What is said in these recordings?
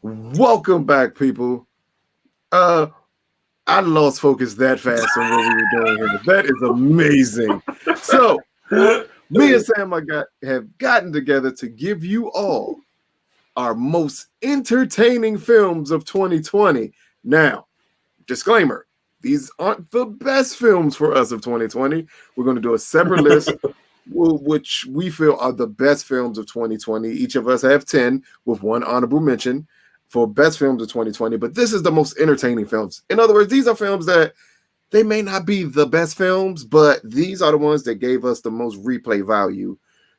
Welcome back, people. Uh, I lost focus that fast on what we were doing here. That is amazing. So, me and Sam have gotten together to give you all our most entertaining films of 2020. Now, disclaimer: these aren't the best films for us of 2020. We're going to do a separate list, which we feel are the best films of 2020. Each of us have 10, with one honorable mention for best films of 2020, but this is the most entertaining films. In other words, these are films that they may not be the best films, but these are the ones that gave us the most replay value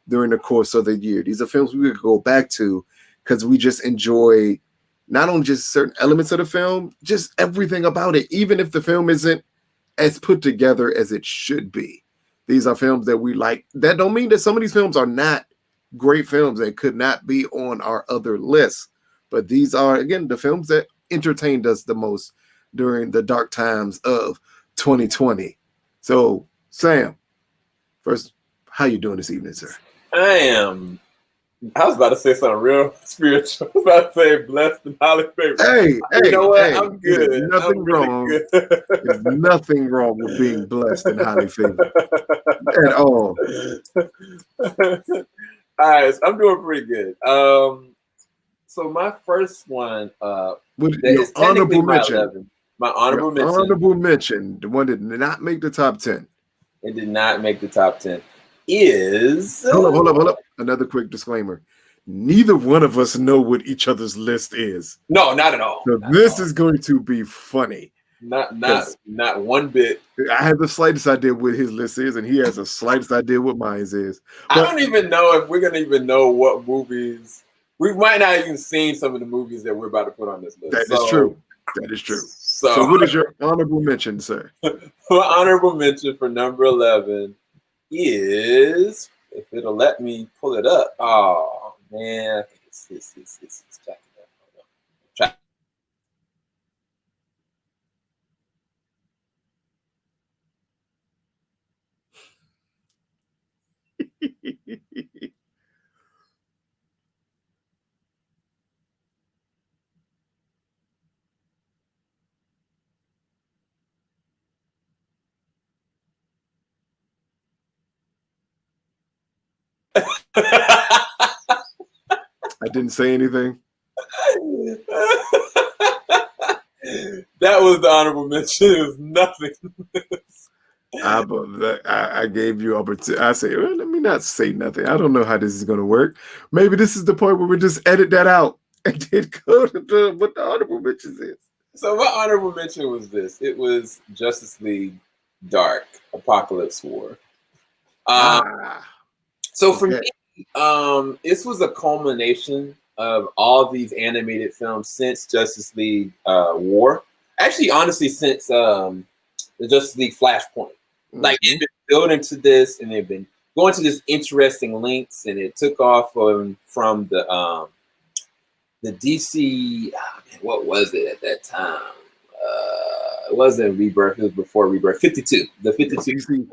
during the course of the year. These are films we could go back to because we just enjoy not only just certain elements of the film, just everything about it, even if the film isn't as put together as it should be. These are films that we like. That don't mean that some of these films are not great films that could not be on our other lists. But these are, again, the films that entertained us the most during the dark times of 2020. So, Sam, first, how you doing this evening, sir? I was about to say something real spiritual. I was about to say blessed and highly favored. Hey, you know what? Hey, I'm good. There's nothing wrong. There's nothing wrong with being blessed and highly favored at all. All right, so I'm doing pretty good. So my first one, your honorable mention. 11. My honorable mention. Honorable mention, the one that did not make the top 10. It did not make the top 10. Is hold up. Another quick disclaimer. Neither one of us know what each other's list is. No, not at all. So this is going to be funny. Not one bit. I have the slightest idea what his list is, and he has the slightest idea what mine is. But I don't even know if we're gonna even know what movies. We might not even seen some of the movies that we're about to put on this list. That is true. That is true. So what is your honorable mention, sir? My honorable mention for number 11 is, if it'll let me pull it up. Oh man, I think it's checking that. I didn't say anything. That was the honorable mention. It was nothing. I gave you opportunity. I say, well, let me not say nothing. I don't know how this is going to work. Maybe this is the point where we just edit that out and then go to what the honorable mentions is. So my honorable mention was this. It was Justice League Dark Apokolips War. So for me, this was a culmination of all these animated films since Justice League War. Actually, honestly, since the Justice League Flashpoint. Like, they've been building to this, and they've been going to this interesting links, and it took off from the DC. What was it at that time? It wasn't Rebirth. It was before Rebirth. 52. The 52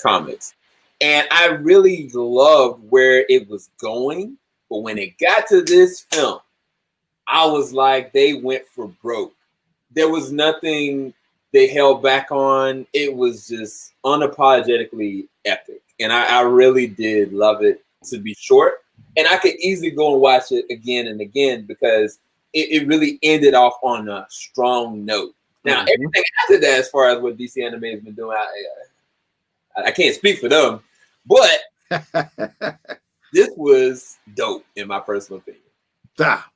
comics. And I really loved where it was going. But when it got to this film, I was like, they went for broke. There was nothing they held back on. It was just unapologetically epic. And I really did love it to be short. And I could easily go and watch it again and again because it really ended off on a strong note. Now, everything after that, as far as what DC Anime has been doing, I can't speak for them. But this was dope, in my personal opinion.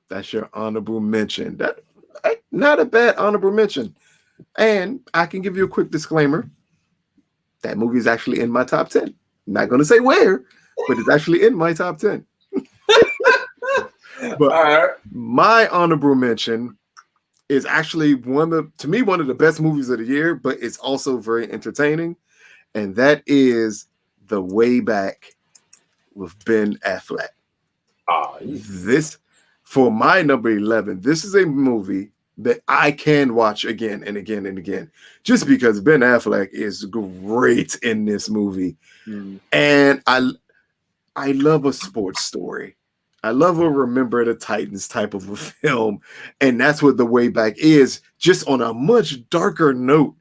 That's your honorable mention. That not a bad honorable mention. And I can give you a quick disclaimer. That movie is actually in my top 10. I'm not going to say where, but it's actually in my top 10. But my honorable mention is actually one of the best movies of the year, but it's also very entertaining. And that is The Way Back with Ben Affleck. This, for my number 11, this is a movie that I can watch again and again and again, just because Ben Affleck is great in this movie. And I love a sports story. I love a Remember the Titans type of a film, and that's what The Way Back is, just on a much darker note.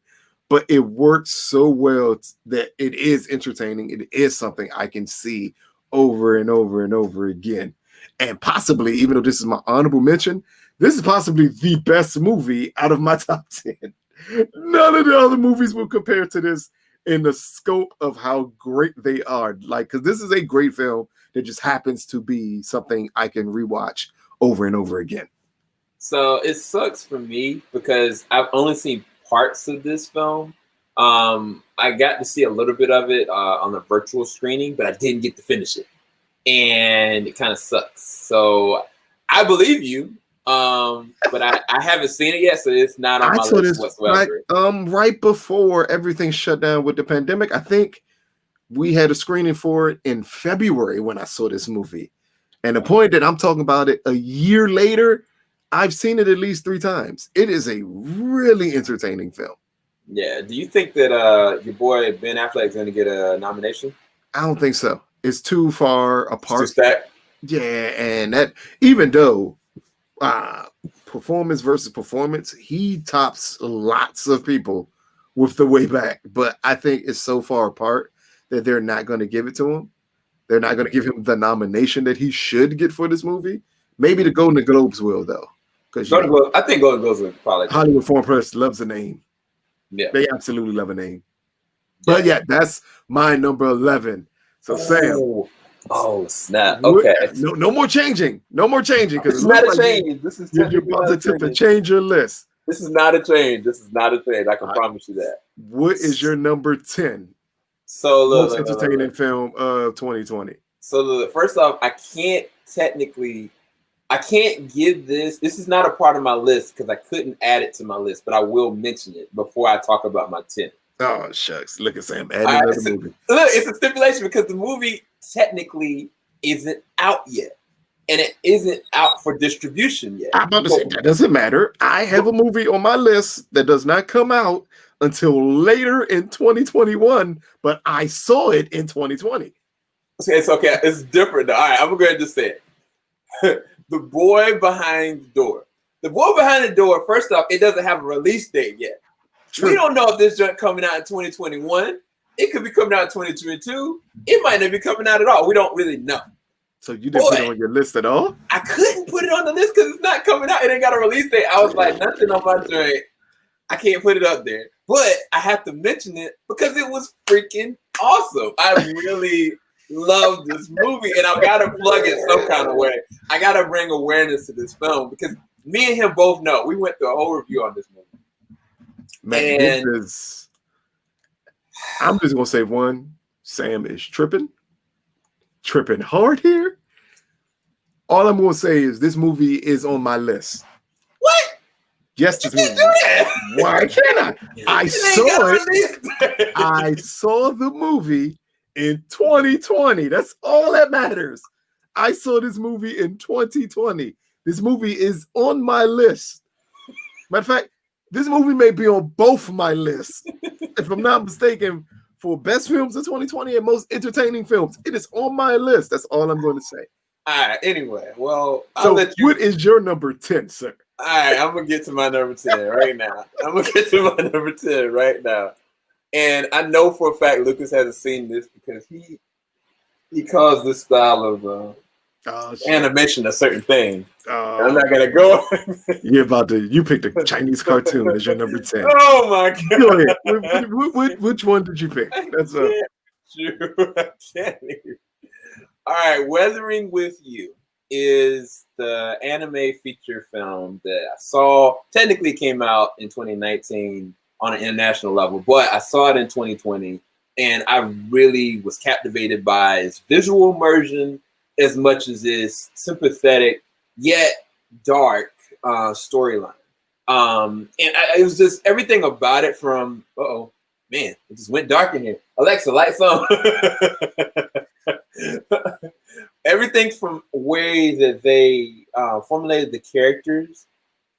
But it works so well that it is entertaining. It is something I can see over and over and over again. And possibly, even though this is my honorable mention, this is possibly the best movie out of my top 10. None of the other movies will compare to this in the scope of how great they are. Like, because this is a great film that just happens to be something I can rewatch over and over again. So it sucks for me because I've only seen parts of this film. I got to see a little bit of it on a virtual screening, but I didn't get to finish it. And it kind of sucks. So I believe you, but I haven't seen it yet, so it's not on my list whatsoever. Right before everything shut down with the pandemic, I think we had a screening for it in February when I saw this movie. And the point that I'm talking about it a year later, I've seen it at least 3 times. It is a really entertaining film. Yeah. Do you think that your boy Ben Affleck is going to get a nomination? I don't think so. It's too far apart. It's too stacked. Yeah, and that even though performance versus performance, he tops lots of people with The Way Back. But I think it's so far apart that they're not going to give it to him. They're not going to give him the nomination that he should get for this movie. Maybe the Golden Globes will, though. I think Golden Globes will probably. Hollywood Foreign Press loves a name. Yeah. They absolutely love a name. But yeah, that's my number 11. So Sam. Oh snap! Okay. No more changing. No more changing. This is not a change. This is you're about to change your list. This is not a change. This is not a change. I can promise you that. What is your number 10? So most entertaining film of 2020. So first off, I can't give this. This is not a part of my list because I couldn't add it to my list, but I will mention it before I talk about my 10. Oh shucks! Look at Sam adding another movie. Look, it's a stipulation because the movie technically isn't out yet, and it isn't out for distribution yet. I'm about to say that doesn't matter. I have a movie on my list that does not come out until later in 2021, but I saw it in 2020. It's okay. It's different. All right, I'm gonna go ahead and just say it. The Boy Behind the Door. The Boy Behind the Door. First off, it doesn't have a release date yet. True. We don't know if this joint coming out in 2021. It could be coming out in 2022. It might not be coming out at all. We don't really know. So you didn't put it on your list at all? I couldn't put it on the list because it's not coming out. It ain't got a release date. I was like, nothing on my joint. I can't put it up there. But I have to mention it because it was freaking awesome. I really love this movie, and I've got to plug it some kind of way. I got to bring awareness to this film because me and him both know. We went through a whole review on this movie. Man, I'm just gonna say one. Sam is tripping hard here. All I'm gonna say is this movie is on my list. What? Yes, this movie. Why can't I? I saw the movie in 2020. That's all that matters. I saw this movie in 2020. This movie is on my list. Matter of fact, this movie may be on both my lists, if I'm not mistaken, for best films of 2020 and most entertaining films. It is on my list. That's all I'm going to say. All right. Anyway, well, what is your number 10, sir? All right, I'm gonna get to my number 10 right now. And I know for a fact Lucas hasn't seen this because he calls this style of animation a certain thing. I'm not gonna go. You picked a Chinese cartoon as your number 10. Oh my god! Go ahead. Which one did you pick? That's I can't even. All right, Weathering with You is the anime feature film that I saw. Technically came out in 2019 on an international level, but I saw it in 2020, and I really was captivated by its visual immersion as much as its sympathetic yet dark storyline. It was just everything about it from, man, it just went dark in here. Alexa, lights on. Everything from way that they formulated the characters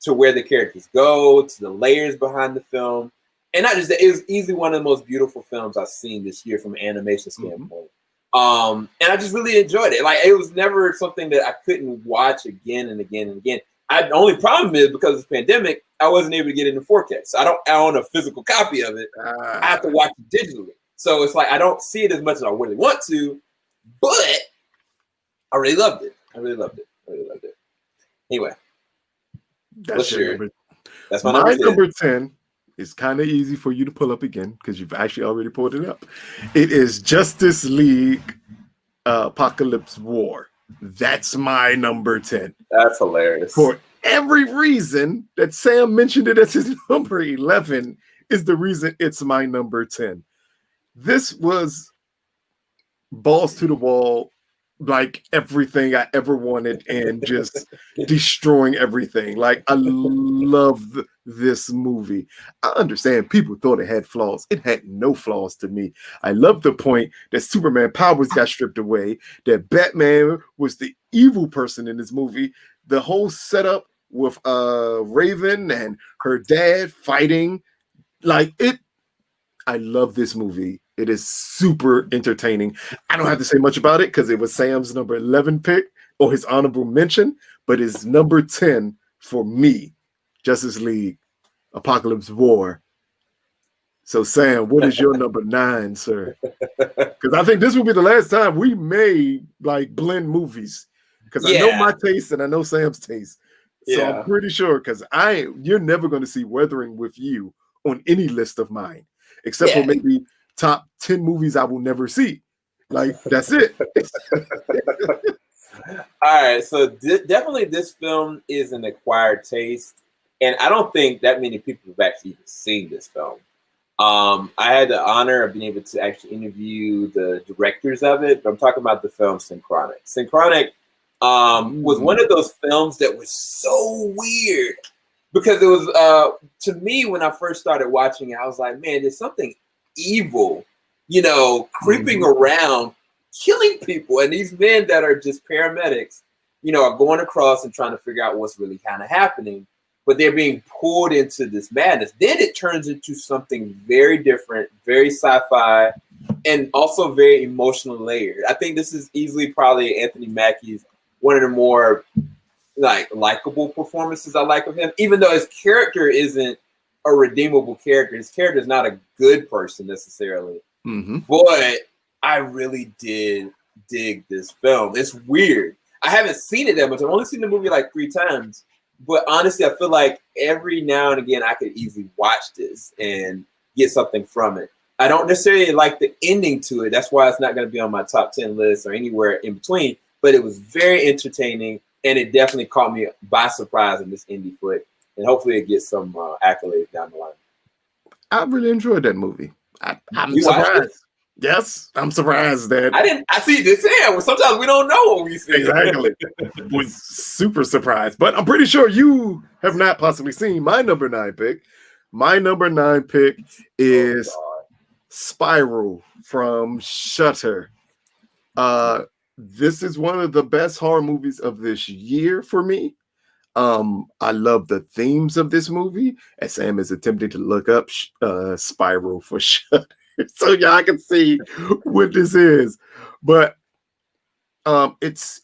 to where the characters go to the layers behind the film. And not just that, it was easily one of the most beautiful films I've seen this year from an animation standpoint. And I just really enjoyed it. Like, it was never something that I couldn't watch again and again and again. The only problem is, because of the pandemic, I wasn't able to get it in 4K. So I don't own a physical copy of it. I have to watch it digitally. So it's like I don't see it as much as I really want to, but I really loved it. Anyway, that's my number 10. It's kind of easy for you to pull up again because you've actually already pulled it up. It is Justice League Apokolips War. That's my number 10. That's hilarious. For every reason that Sam mentioned it as his number 11 is the reason it's my number 10. This was balls to the wall, like everything I ever wanted, and just destroying everything. Like, I love this movie. I understand people thought it had flaws. It had no flaws to me. I love the point that Superman powers got stripped away, that Batman was the evil person in this movie. The whole setup with Raven and her dad fighting, like, it. I love this movie. It is super entertaining. I don't have to say much about it because it was Sam's number 11 pick or his honorable mention, but it's number 10 for me, Justice League Apokolips War. So, Sam, what is your number 9, sir? Because I think this will be the last time we may like blend movies, because I know my taste and I know Sam's taste. So I'm pretty sure, because you're never going to see Weathering with You on any list of mine, except for maybe top 10 movies I will never see. Like, that's it. All right, so definitely this film is an acquired taste, and I don't think that many people have actually even seen this film. I had the honor of being able to actually interview the directors of it, but I'm talking about the film Syncronic. Syncronic was one of those films that was so weird, because it was, to me, when I first started watching it, I was like, man, there's something evil, creeping around, killing people. And these men that are just paramedics, are going across and trying to figure out what's really kind of happening, but they're being pulled into this madness. Then it turns into something very different, very sci-fi, and also very emotional layered. I think this is easily probably Anthony Mackie's one of the more likable performances I like of him, even though his character isn't a redeemable character. His character is not a good person necessarily. But I really did dig this film. It's weird. I haven't seen it that much. I've only seen the movie like 3 times. But honestly, I feel like every now and again I could easily watch this and get something from it. I don't necessarily like the ending to it. That's why it's not going to be on my top 10 list or anywhere in between. But it was very entertaining, and it definitely caught me by surprise in this indie flick. And hopefully it gets some accolades down the line. I really enjoyed that movie. I'm surprised. Yes, I'm surprised that I see this here. Sometimes we don't know what we see. Exactly. Was super surprised. But I'm pretty sure you have not possibly seen my number 9 pick. My number 9 pick is Spiral from Shudder. This is one of the best horror movies of this year for me. I love the themes of this movie, as Sam is attempting to look up Spiral for Shudder, so y'all can see what this is. But it's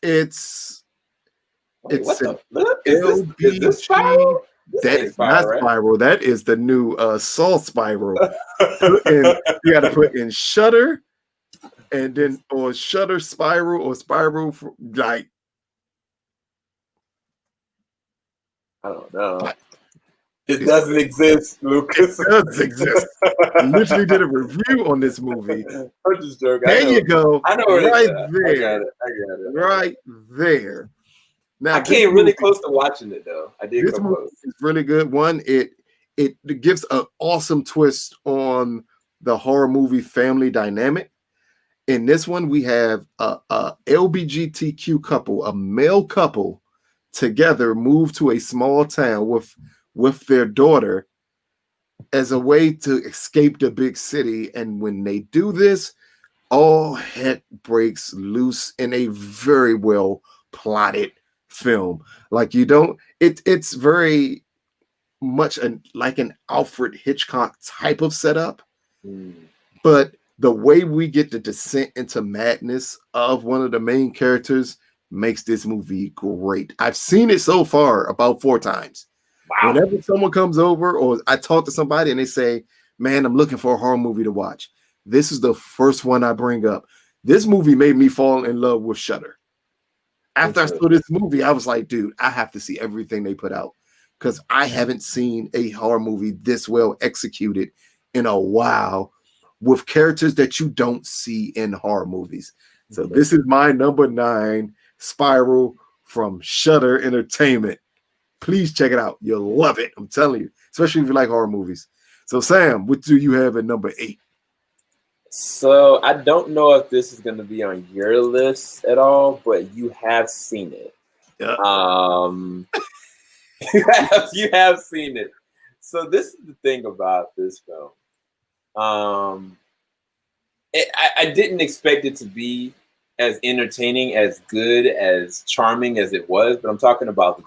Wait, what the flip? Is this Spiral? That is not Spiral. That is the new Saw Spiral. And you got to put in Shudder, and then or Shudder Spiral or Spiral for, like. I don't know. It doesn't exist, Lucas. It does exist. I literally did a review on this movie. I'm just joking. There you go. I know where right there. I got it. Right there. Now I came really close to watching it though. I did come close. It's really good. One, it gives an awesome twist on the horror movie family dynamic. In this one, we have a LGBTQ couple, a male couple, together move to a small town with their daughter as a way to escape the big city. And when they do this, all heck breaks loose in a very well plotted film. Like, you don't, it's very much like an Alfred Hitchcock type of setup, but the way we get the descent into madness of one of the main characters makes this movie great. I've seen it so far about 4 times. Wow. Whenever someone comes over or I talk to somebody and they say, man, I'm looking for a horror movie to watch, this is the first one I bring up. This movie made me fall in love with Shudder. After I saw this movie, I was like, dude, I have to see everything they put out because I haven't seen a horror movie this well executed in a while with characters that you don't see in horror movies. So this is my number 9, Spiral from Shudder Entertainment. Please check it out. You'll love it. I'm telling you, especially if you like horror movies. So Sam, what do you have at number 8? So I don't know if this is going to be on your list at all, but you have seen it. Yeah. You have seen it. So this is the thing about this film. I didn't expect it to be as entertaining, as good, as charming as it was, but I'm talking about The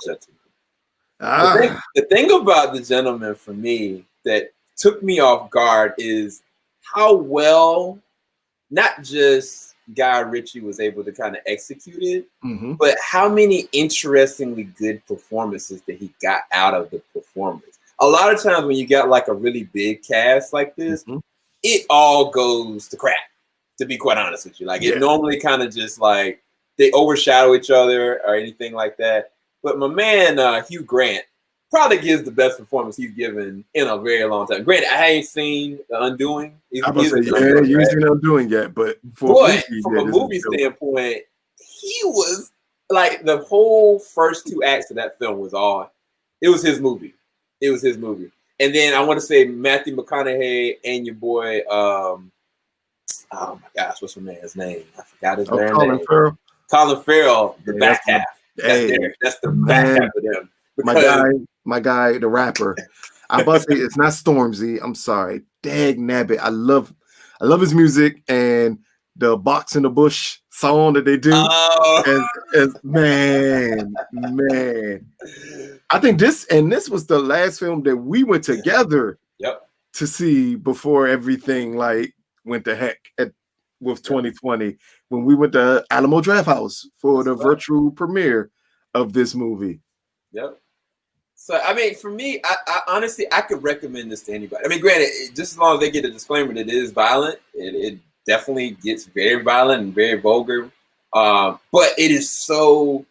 Gentleman. The thing about The Gentleman for me that took me off guard is how well not just Guy Ritchie was able to kind of execute it, but how many interestingly good performances that he got out of the performance. A lot of times when you got like a really big cast like this, it all goes to crap, to be quite honest with you. Like it normally kind of just like they overshadow each other or anything like that. But my man, Hugh Grant, probably gives the best performance he's given in a very long time. Granted, I ain't seen The Undoing. I was say, you ain't seen The Undoing yet, but from a movie standpoint, he was like the whole first 2 acts of that film was all. It was his movie. It was his movie. And then I want to say Matthew McConaughey and your boy, oh my gosh, what's my man's name? I forgot his name. Colin Farrell, the back half. That's the back half of them. My guy, the rapper. I'm about to say it's not Stormzy. I'm sorry. Dag nabbit. I love his music and the Box in the Bush song that they do. And man. I think this was the last film that we went together to see before everything like went to heck with 2020 when we went to Alamo Drafthouse for the virtual premiere of this movie. Yep. So, I mean, for me, I honestly, I could recommend this to anybody. I mean, granted, just as long as they get a disclaimer that it is violent, it definitely gets very violent and very vulgar. But it is so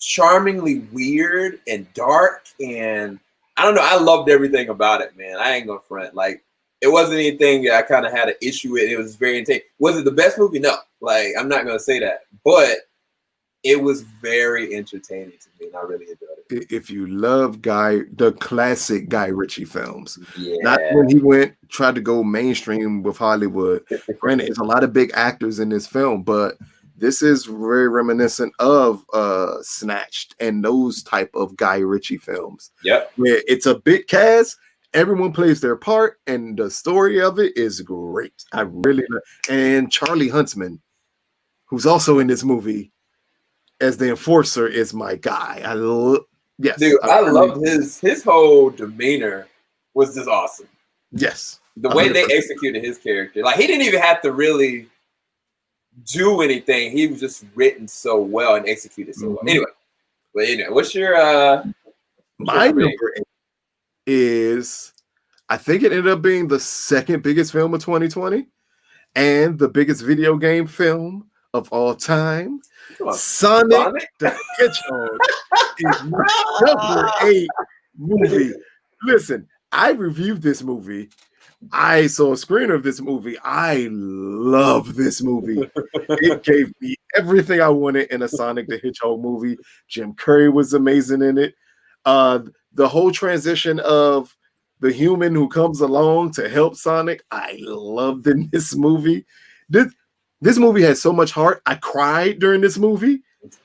charmingly weird and dark. And I don't know, I loved everything about it, man. I ain't gonna front. Like, it wasn't anything that I kind of had an issue with. It was very intense. Was it the best movie? No. Like, I'm not gonna say that. But it was very entertaining to me, and I really enjoyed it. If you love the classic Guy Ritchie films, not when he tried to go mainstream with Hollywood. Granted, there's a lot of big actors in this film, but this is very reminiscent of Snatched and those type of Guy Ritchie films. Yep. Where it's a big cast, everyone plays their part, and the story of it is great. I really love. And Charlie Huntsman, who's also in this movie as the enforcer, is my guy. I love his whole demeanor was just awesome. Yes. The way 100%. They executed his character. Like, he didn't even have to really do anything. He was just written so well and executed so well. Anyway, what's your my number 8 is, I think it ended up being the second biggest film of 2020 and the biggest video game film of all time. Sonic the Hedgehog is my number 8 movie. Listen, I reviewed this movie. I saw a screener of this movie. I love this movie. It gave me everything I wanted in a Sonic the Hedgehog movie. Jim Carrey was amazing in it. The whole transition of the human who comes along to help Sonic, I loved in this movie. This movie had so much heart. I cried during this movie.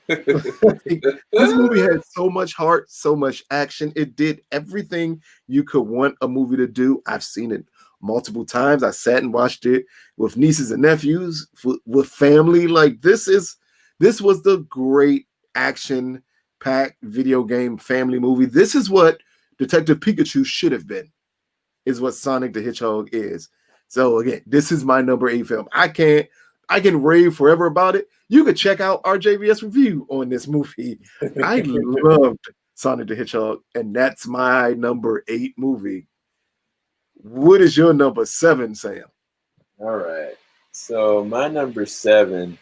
This movie had so much heart, so much action. It did everything you could want a movie to do. I've seen it multiple times. I sat and watched it with nieces and nephews, with family. Like, this was the great action-packed video game family movie. This is what Detective Pikachu should have been, is what Sonic the Hedgehog is. So again, this is my number 8 film. I can rave forever about it. You could check out our JVS review on this movie. I loved Sonic the Hedgehog, and that's my number 8 movie. What is your number 7, Sam? All right. So my number 7.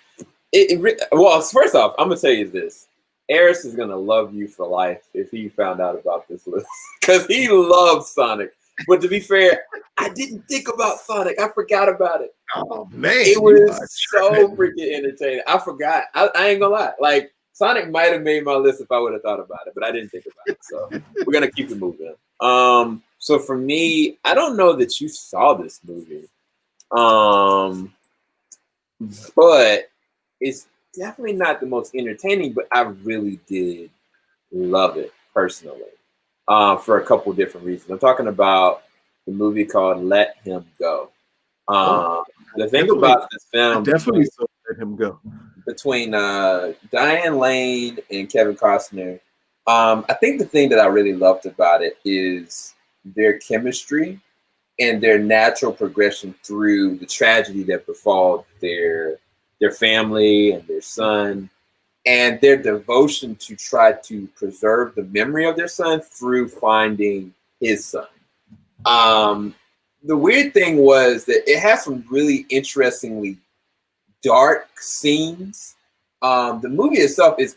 Well, first off, I'm gonna tell you this. Eris is gonna love you for life if he found out about this list because he loves Sonic. But to be fair, I didn't think about Sonic. I forgot about it. Oh man, it was so freaking entertaining. I forgot. I ain't gonna lie. Like Sonic might have made my list if I would have thought about it, but I didn't think about it. So we're gonna keep it moving. So for me, I don't know that you saw this movie, but it's definitely not the most entertaining. But I really did love it personally. For a couple different reasons. I'm talking about the movie called Let Him Go. The thing about this film, definitely so Let Him Go, between Diane Lane and Kevin Costner. I think the thing that I really loved about it is their chemistry and their natural progression through the tragedy that befall their family and their son, and their devotion to try to preserve the memory of their son through finding his son. The weird thing was that it has some really interestingly dark scenes. The movie itself is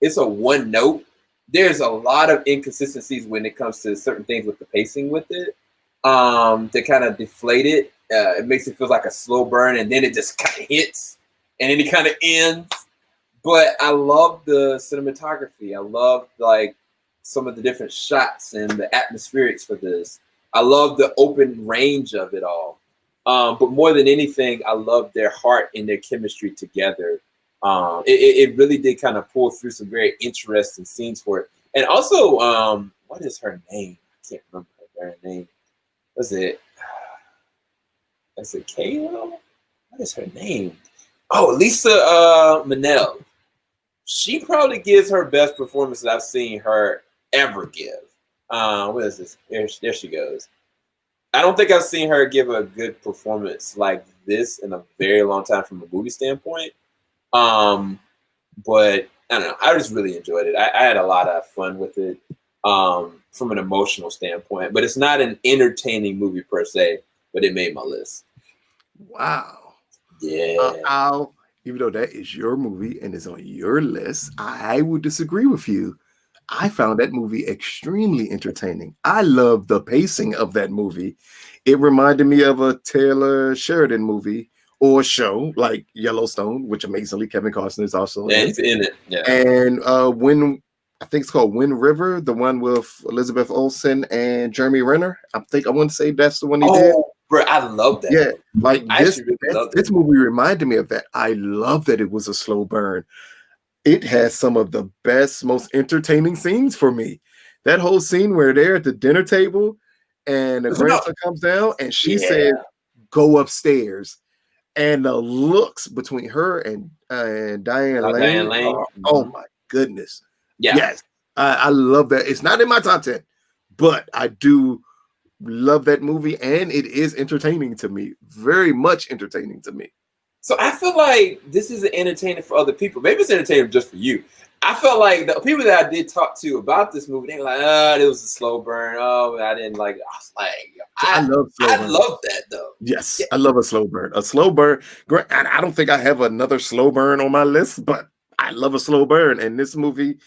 it's a one note. There's a lot of inconsistencies when it comes to certain things with the pacing with it. That kind of deflate it. It makes it feel like a slow burn, and then it just kind of hits, and then it kind of ends. But I love the cinematography. I love like some of the different shots and the atmospherics for this. I love the open range of it all. But more than anything, I love their heart and their chemistry together. It really did kind of pull through some very interesting scenes for it. And also, what is her name? I can't remember her name. What's it? Is it Kayla? What is her name? Oh, Lisa Manel. She probably gives her best performance that I've seen her ever give. What is this? There she goes. I don't think I've seen her give a good performance like this in a very long time from a movie standpoint. But I don't know. I just really enjoyed it. I had a lot of fun with it from an emotional standpoint. But it's not an entertaining movie per se, but it made my list. Wow. Yeah. Even though that is your movie and is on your list, I would disagree with you. I found that movie extremely entertaining. I love the pacing of that movie. It reminded me of a Taylor Sheridan movie or show like Yellowstone, which amazingly Kevin Costner is also in it. Yeah. And I think it's called Wind River, the one with Elizabeth Olsen and Jeremy Renner. I want to say that's the one he did. Bro, I love that. Yeah, like this movie reminded me of that. I love that it was a slow burn. It has some of the best, most entertaining scenes for me. That whole scene where they're at the dinner table and the grandson comes down and she says, "Go upstairs," and the looks between her and Diane Lane. Oh my goodness! Yeah. Yes, I love that. It's not in my top 10, but I do love that movie, and it is entertaining to me. Very much entertaining to me. So I feel like this isn't entertaining for other people. Maybe it's entertaining just for you. I felt like the people that I did talk to about this movie, they were like, it was a slow burn. Oh, I didn't like it. I was like, I love that though. Yes, yeah. I love a slow burn. A slow burn. And I don't think I have another slow burn on my list, but I love a slow burn. And this movie,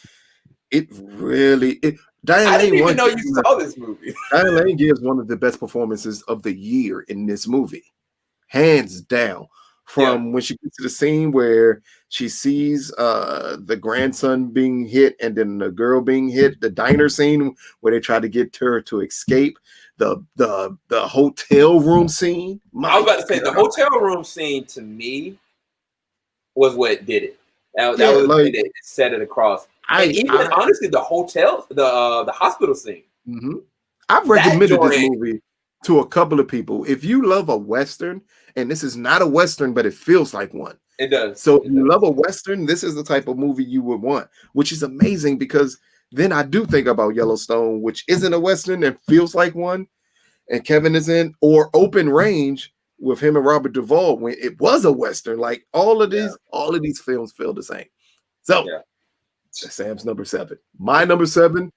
I didn't even know you saw this movie. Diane Lane gives one of the best performances of the year in this movie, hands down. From when she gets to the scene where she sees the grandson being hit and then the girl being hit, the diner scene where they try to get her to escape, the hotel room scene. I was about to say the hotel room scene to me was what did it. That was like, it set it across. Honestly, the hotel, the hospital scene. Mm-hmm. I've recommended this movie to a couple of people. If you love a Western, and this is not a Western, but it feels like one. It does. So if you love a Western, this is the type of movie you would want, which is amazing because then I do think about Yellowstone, which isn't a Western and feels like one. and Kevin is in, or Open Range with him and Robert Duvall when it was a Western. Like all of these films feel the same. So that's Sam's number 7. My number 7,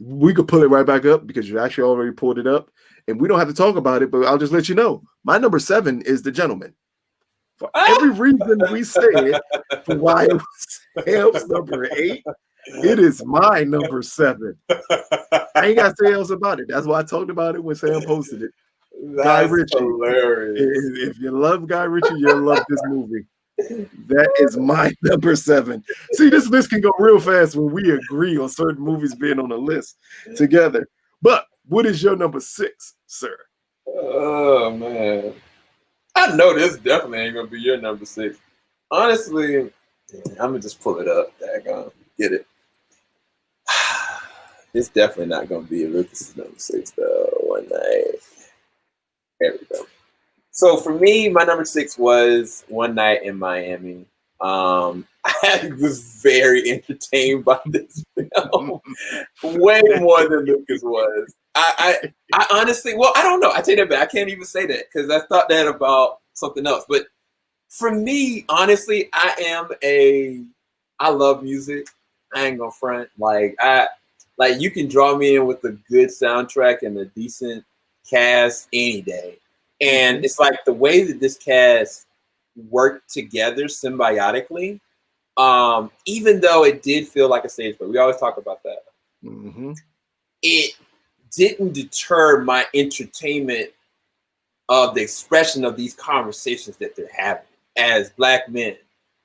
we could pull it right back up because you actually already pulled it up, and we don't have to talk about it, but I'll just let you know. My number 7 is The Gentleman. For every reason we said for why it was Sam's number 8, it is my number 7. I ain't got to say else about it. That's why I talked about it when Sam posted it. Guy Ritchie. Hilarious. If you love Guy Ritchie, you'll love this movie. That is my number 7. See, this list can go real fast when we agree on certain movies being on the list together. But what is your number 6, sir? Oh, man. I know this definitely ain't going to be your number 6. Honestly, I'm going to just pull it up. Daggone. Get it. It's definitely not going to be Lucas's number 6, though. One Night. There we go. So for me, my number 6 was One Night in Miami. I was very entertained by this film, way more than Lucas was. I honestly, well, I don't know. I take that back. I can't even say that because I thought that about something else. But for me, honestly, I love music. I ain't gonna front. Like you can draw me in with a good soundtrack and a decent cast any day. And it's like the way that this cast worked together symbiotically, even though it did feel like a stage play. We always talk about that. Mm-hmm. It didn't deter my entertainment of the expression of these conversations that they're having as Black men,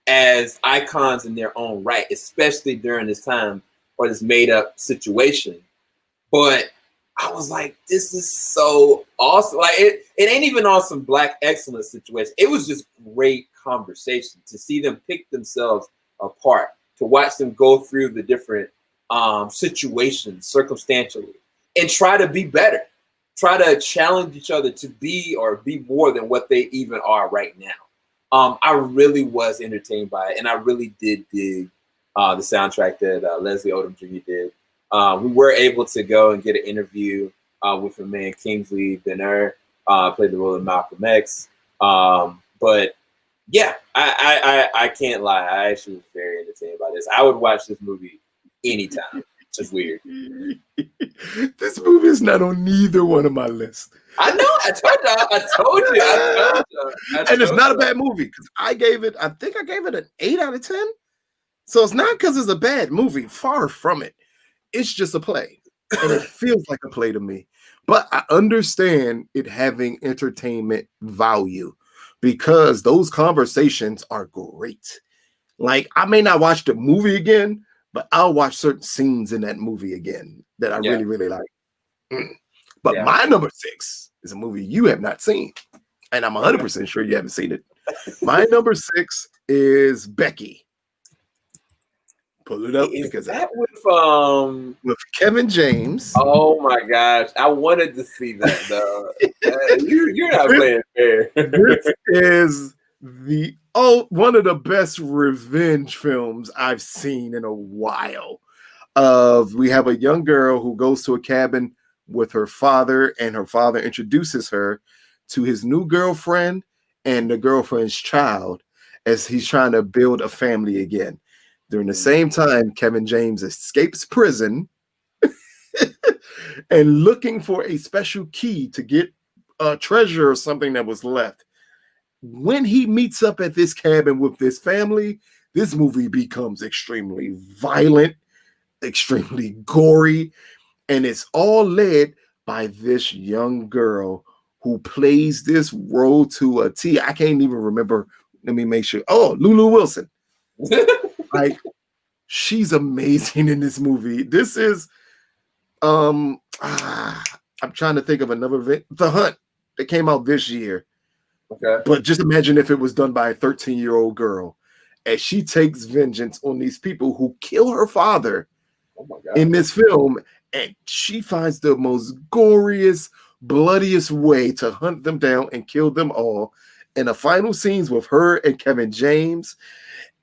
as icons in their own right, especially during this time or this made-up situation. But I was like, this is so awesome. Like it ain't even on some Black excellence situation. It was just great conversation to see them pick themselves apart, to watch them go through the different situations circumstantially and try to be better, try to challenge each other to be or be more than what they even are right now. I really was entertained by it, and I really did dig the soundtrack that Leslie Odom Jr. did. We were able to go and get an interview with a man, Kingsley Ben-Hur, played the role of Malcolm X. But yeah, I can't lie. I actually was very entertained by this. I would watch this movie anytime. It's just weird. This movie is not on neither one of my lists. I know. I told you. And it's not a bad movie because I think I gave it an 8 out of 10. So it's not because it's a bad movie. Far from it. It's just a play. And it feels like a play to me. But I understand it having entertainment value because those conversations are great. Like, I may not watch the movie again, but I'll watch certain scenes in that movie again that I really, really like. But my number 6 is a movie you have not seen. And I'm 100% sure you haven't seen it. My number 6 is Becky. Pull it up because that with Kevin James. Oh my gosh, I wanted to see that though. You're not playing fair. This is one of the best revenge films I've seen in a while. We have a young girl who goes to a cabin with her father, and her father introduces her to his new girlfriend and the girlfriend's child as he's trying to build a family again. During the same time, Kevin James escapes prison and looking for a special key to get a treasure or something that was left. When he meets up at this cabin with this family, this movie becomes extremely violent, extremely gory, and it's all led by this young girl who plays this role to a T. I can't even remember. Let me make sure. Oh, Lulu Wilson. Like, she's amazing in this movie. This is I'm trying to think of another The Hunt that came out this year. Okay. But just imagine if it was done by a 13-year-old girl as she takes vengeance on these people who kill her father in this film, and she finds the most goriest, bloodiest way to hunt them down and kill them all. And the final scenes with her and Kevin James.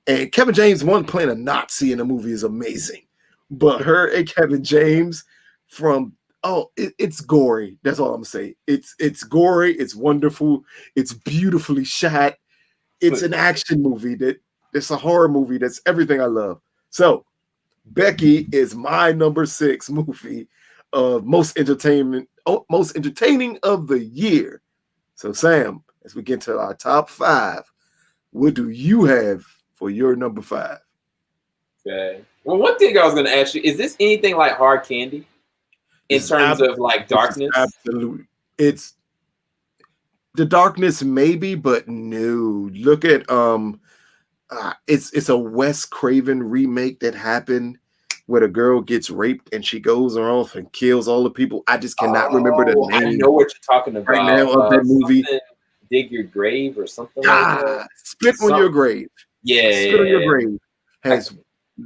And Kevin James, playing a Nazi in the movie is amazing. But her and Kevin James, from Oh, it's gory. That's all I'm saying. It's gory. It's wonderful. It's beautifully shot. It's an action movie. It's a horror movie. That's everything I love. So Becky is my number 6 movie of most entertaining of the year. So Sam, as we get to our top 5, what do you have for your number 5? Okay. Well, one thing I was going to ask you, is this anything like Hard Candy in terms of like darkness? Absolutely. It's the darkness maybe, but no. Look at it's a Wes Craven remake that happened where the girl gets raped and she goes off and kills all the people. I just cannot remember the name. I know what you're talking about right now of that movie. Dig Your Grave or something like that. Spit on Your Grave. Yeah. Spit on Your Grave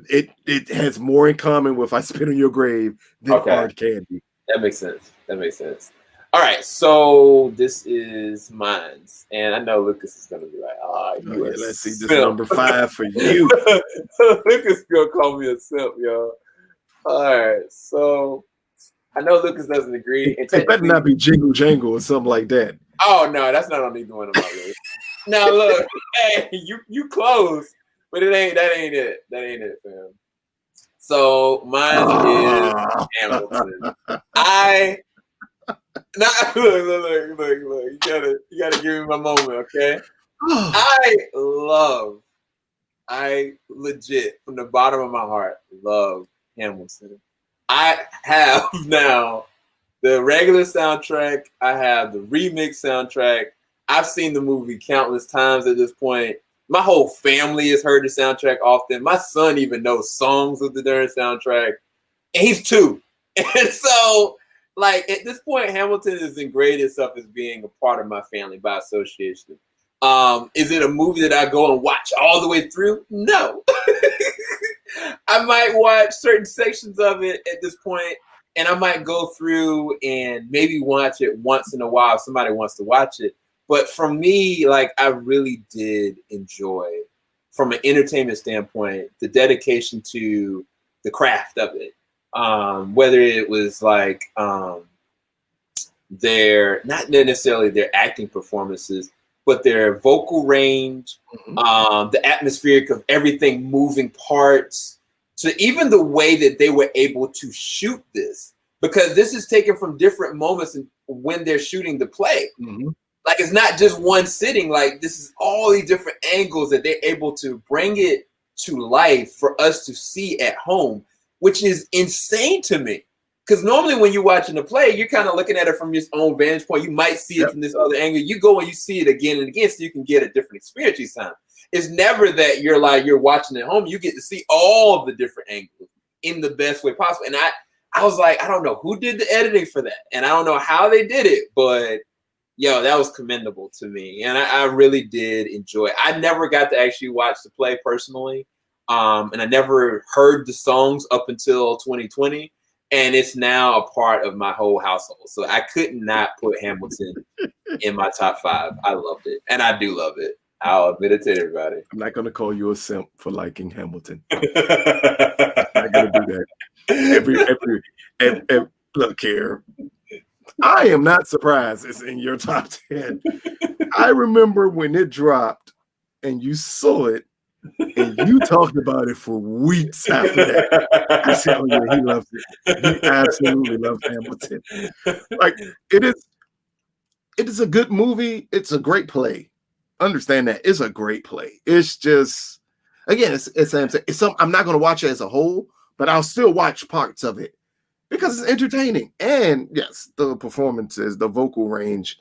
it has more in common with I Spit on Your Grave than Hard Candy. That makes sense. All right, so this is mine, and I know Lucas is gonna be like, let's see, this number 5 for you." Lucas gonna call me a simp, yo. All right, so I know Lucas doesn't agree. It better not be Jingle Jangle or something like that. Oh no, that's not on either one of my list. Now look, hey, you close, but that ain't it. That ain't it, fam. So mine is Hamilton. Look. You gotta give me my moment, okay? I legit, from the bottom of my heart, love Hamilton. I have now the regular soundtrack. I have the remix soundtrack. I've seen the movie countless times at this point. My whole family has heard the soundtrack often. My son even knows songs of the darn soundtrack. And he's 2. And so, like, at this point, Hamilton has ingrained itself as being a part of my family by association. Is it a movie that I go and watch all the way through? No. I might watch certain sections of it at this point, and I might go through and maybe watch it once in a while if somebody wants to watch it. But for me, like, I really did enjoy, from an entertainment standpoint, the dedication to the craft of it. Whether it was like their, not necessarily their acting performances, but their vocal range, the atmospheric of everything, moving parts, so even the way that they were able to shoot this, because this is taken from different moments when they're shooting the play. Like, it's not just one sitting. Like, this is all these different angles that they're able to bring it to life for us to see at home, which is insane to me. Because normally when you're watching a play, you're kind of looking at it from your own vantage point. You might see it from this other angle. You go and you see it again and again so you can get a different experience each time. It's never that you're watching at home. You get to see all of the different angles in the best way possible. And I was like, I don't know who did the editing for that. And I don't know how they did it, but yo, that was commendable to me. And I really did enjoy it. I never got to actually watch the play personally. And I never heard the songs up until 2020. And it's now a part of my whole household. So I could not put Hamilton in my top 5. I loved it. And I do love it. I'll admit it to everybody. I'm not going to call you a simp for liking Hamilton. I'm not going to do that. Every look here. I am not surprised it's in your top 10. I remember when it dropped and you saw it and you talked about it for weeks after that. I said, oh yeah, he loves it. He absolutely loves Hamilton. Like, it is a good movie. It's a great play. Understand that. It's a great play. It's just, again, it's I'm not going to watch it as a whole, but I'll still watch parts of it because it's entertaining. And yes, the performances, the vocal range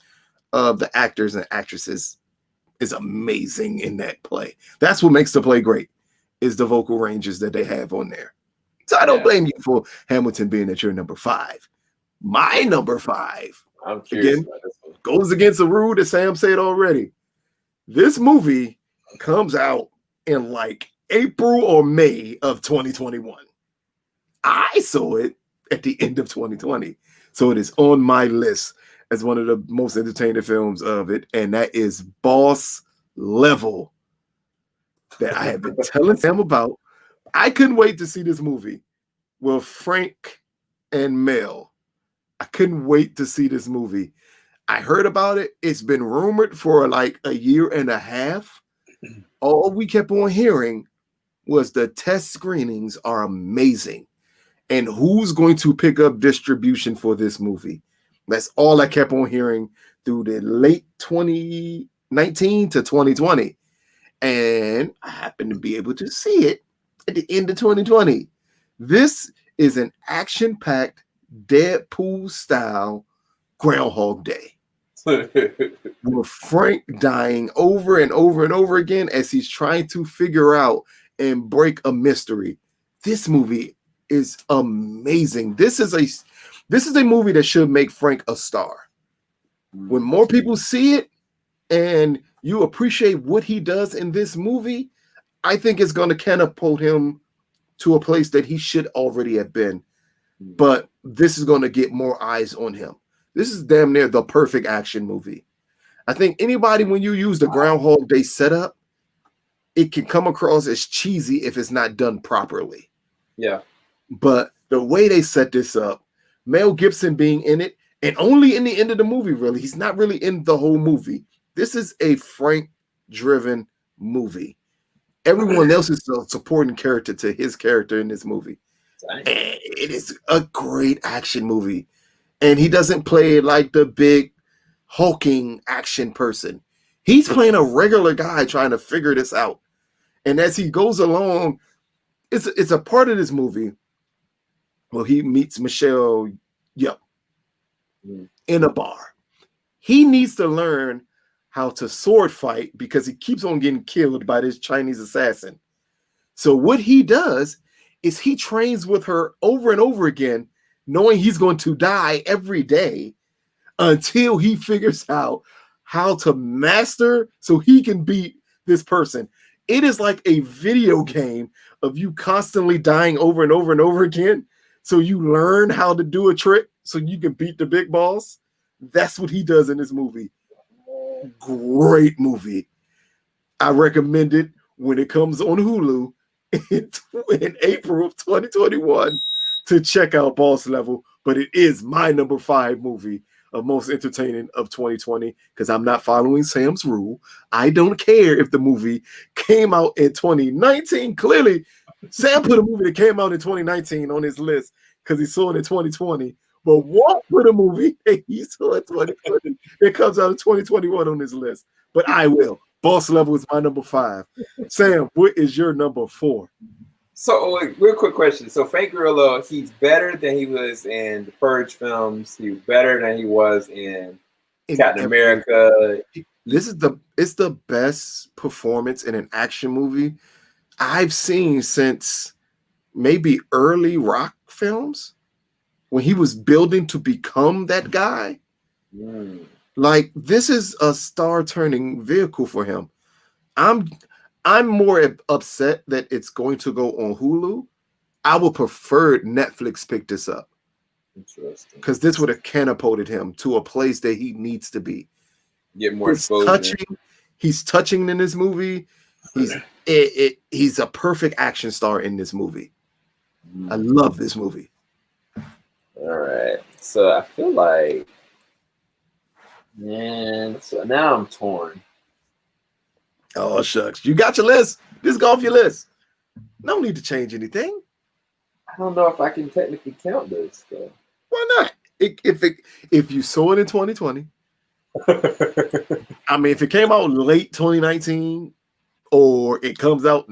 of the actors and actresses is amazing in that play. That's what makes the play great, is the vocal ranges that they have on there. So I don't blame you for Hamilton being at your number 5. My number 5, I'm curious again, goes against the rule that Sam said already. This movie comes out in like April or May of 2021. I saw it at the end of 2020. So it is on my list as one of the most entertaining films of it. And that is Boss Level, that I have been telling Sam about. I couldn't wait to see this movie with Frank and Mel. I couldn't wait to see this movie. I heard about it. It's been rumored for like a year and a half. All we kept on hearing was the test screenings are amazing. And who's going to pick up distribution for this movie? That's all I kept on hearing through the late 2019 to 2020. And I happened to be able to see it at the end of 2020. This is an action-packed Deadpool-style Groundhog Day. With Frank dying over and over and over again as he's trying to figure out and break a mystery. This movie is amazing. This is a movie that should make Frank a star. When more people see it and you appreciate what he does in this movie, I think it's going to catapult him to a place that he should already have been. But this is going to get more eyes on him. This is damn near the perfect action movie. I think anybody, when you use the Groundhog Day setup, it can come across as cheesy if it's not done properly. Yeah. But the way they set this up, Mel Gibson being in it, and only in the end of the movie, really. He's not really in the whole movie. This is a Frank-driven movie. Everyone else is a supporting character to his character in this movie. And it is a great action movie. And he doesn't play like the big hulking action person. He's playing a regular guy trying to figure this out. And as he goes along, it's a part of this movie where he meets Michelle Yeoh in a bar. He needs to learn how to sword fight because he keeps on getting killed by this Chinese assassin. So what he does is he trains with her over and over again, knowing he's going to die every day until he figures out how to master so he can beat this person. It is like a video game of you constantly dying over and over and over again. So you learn how to do a trick so you can beat the big boss. That's what he does in this movie. Great movie. I recommend it when it comes on Hulu in April of 2021 to check out Boss Level. But it is my number 5 movie of most entertaining of 2020 because I'm not following Sam's rule. I don't care if the movie came out in 2019. Clearly, Sam put a movie that came out in 2019 on his list because he saw it in 2020. But Walt put a movie that he saw in 2020 that comes out in 2021 on his list. But I will. Boss Level is my number 5. Sam, what is your number 4? So, real quick question. So, Frank Grillo, he's better than he was in the Purge films. He was better than he was in Captain America. It's the best performance in an action movie I've seen since maybe early Rock films when he was building to become that guy. Like, this is a star-turning vehicle for him. I'm more upset that it's going to go on Hulu. I would prefer Netflix pick this up. Interesting. Because this would have catapulted him to a place that he needs to be. Get more exposure. He's touching in this movie. He's a perfect action star in this movie. I love this movie. All right. So I feel like, man, so now I'm torn. Oh, shucks. You got your list. Just go off your list. No need to change anything. I don't know if I can technically count this, though. Why not? If you saw it in 2020, I mean, if it came out late 2019 or it comes out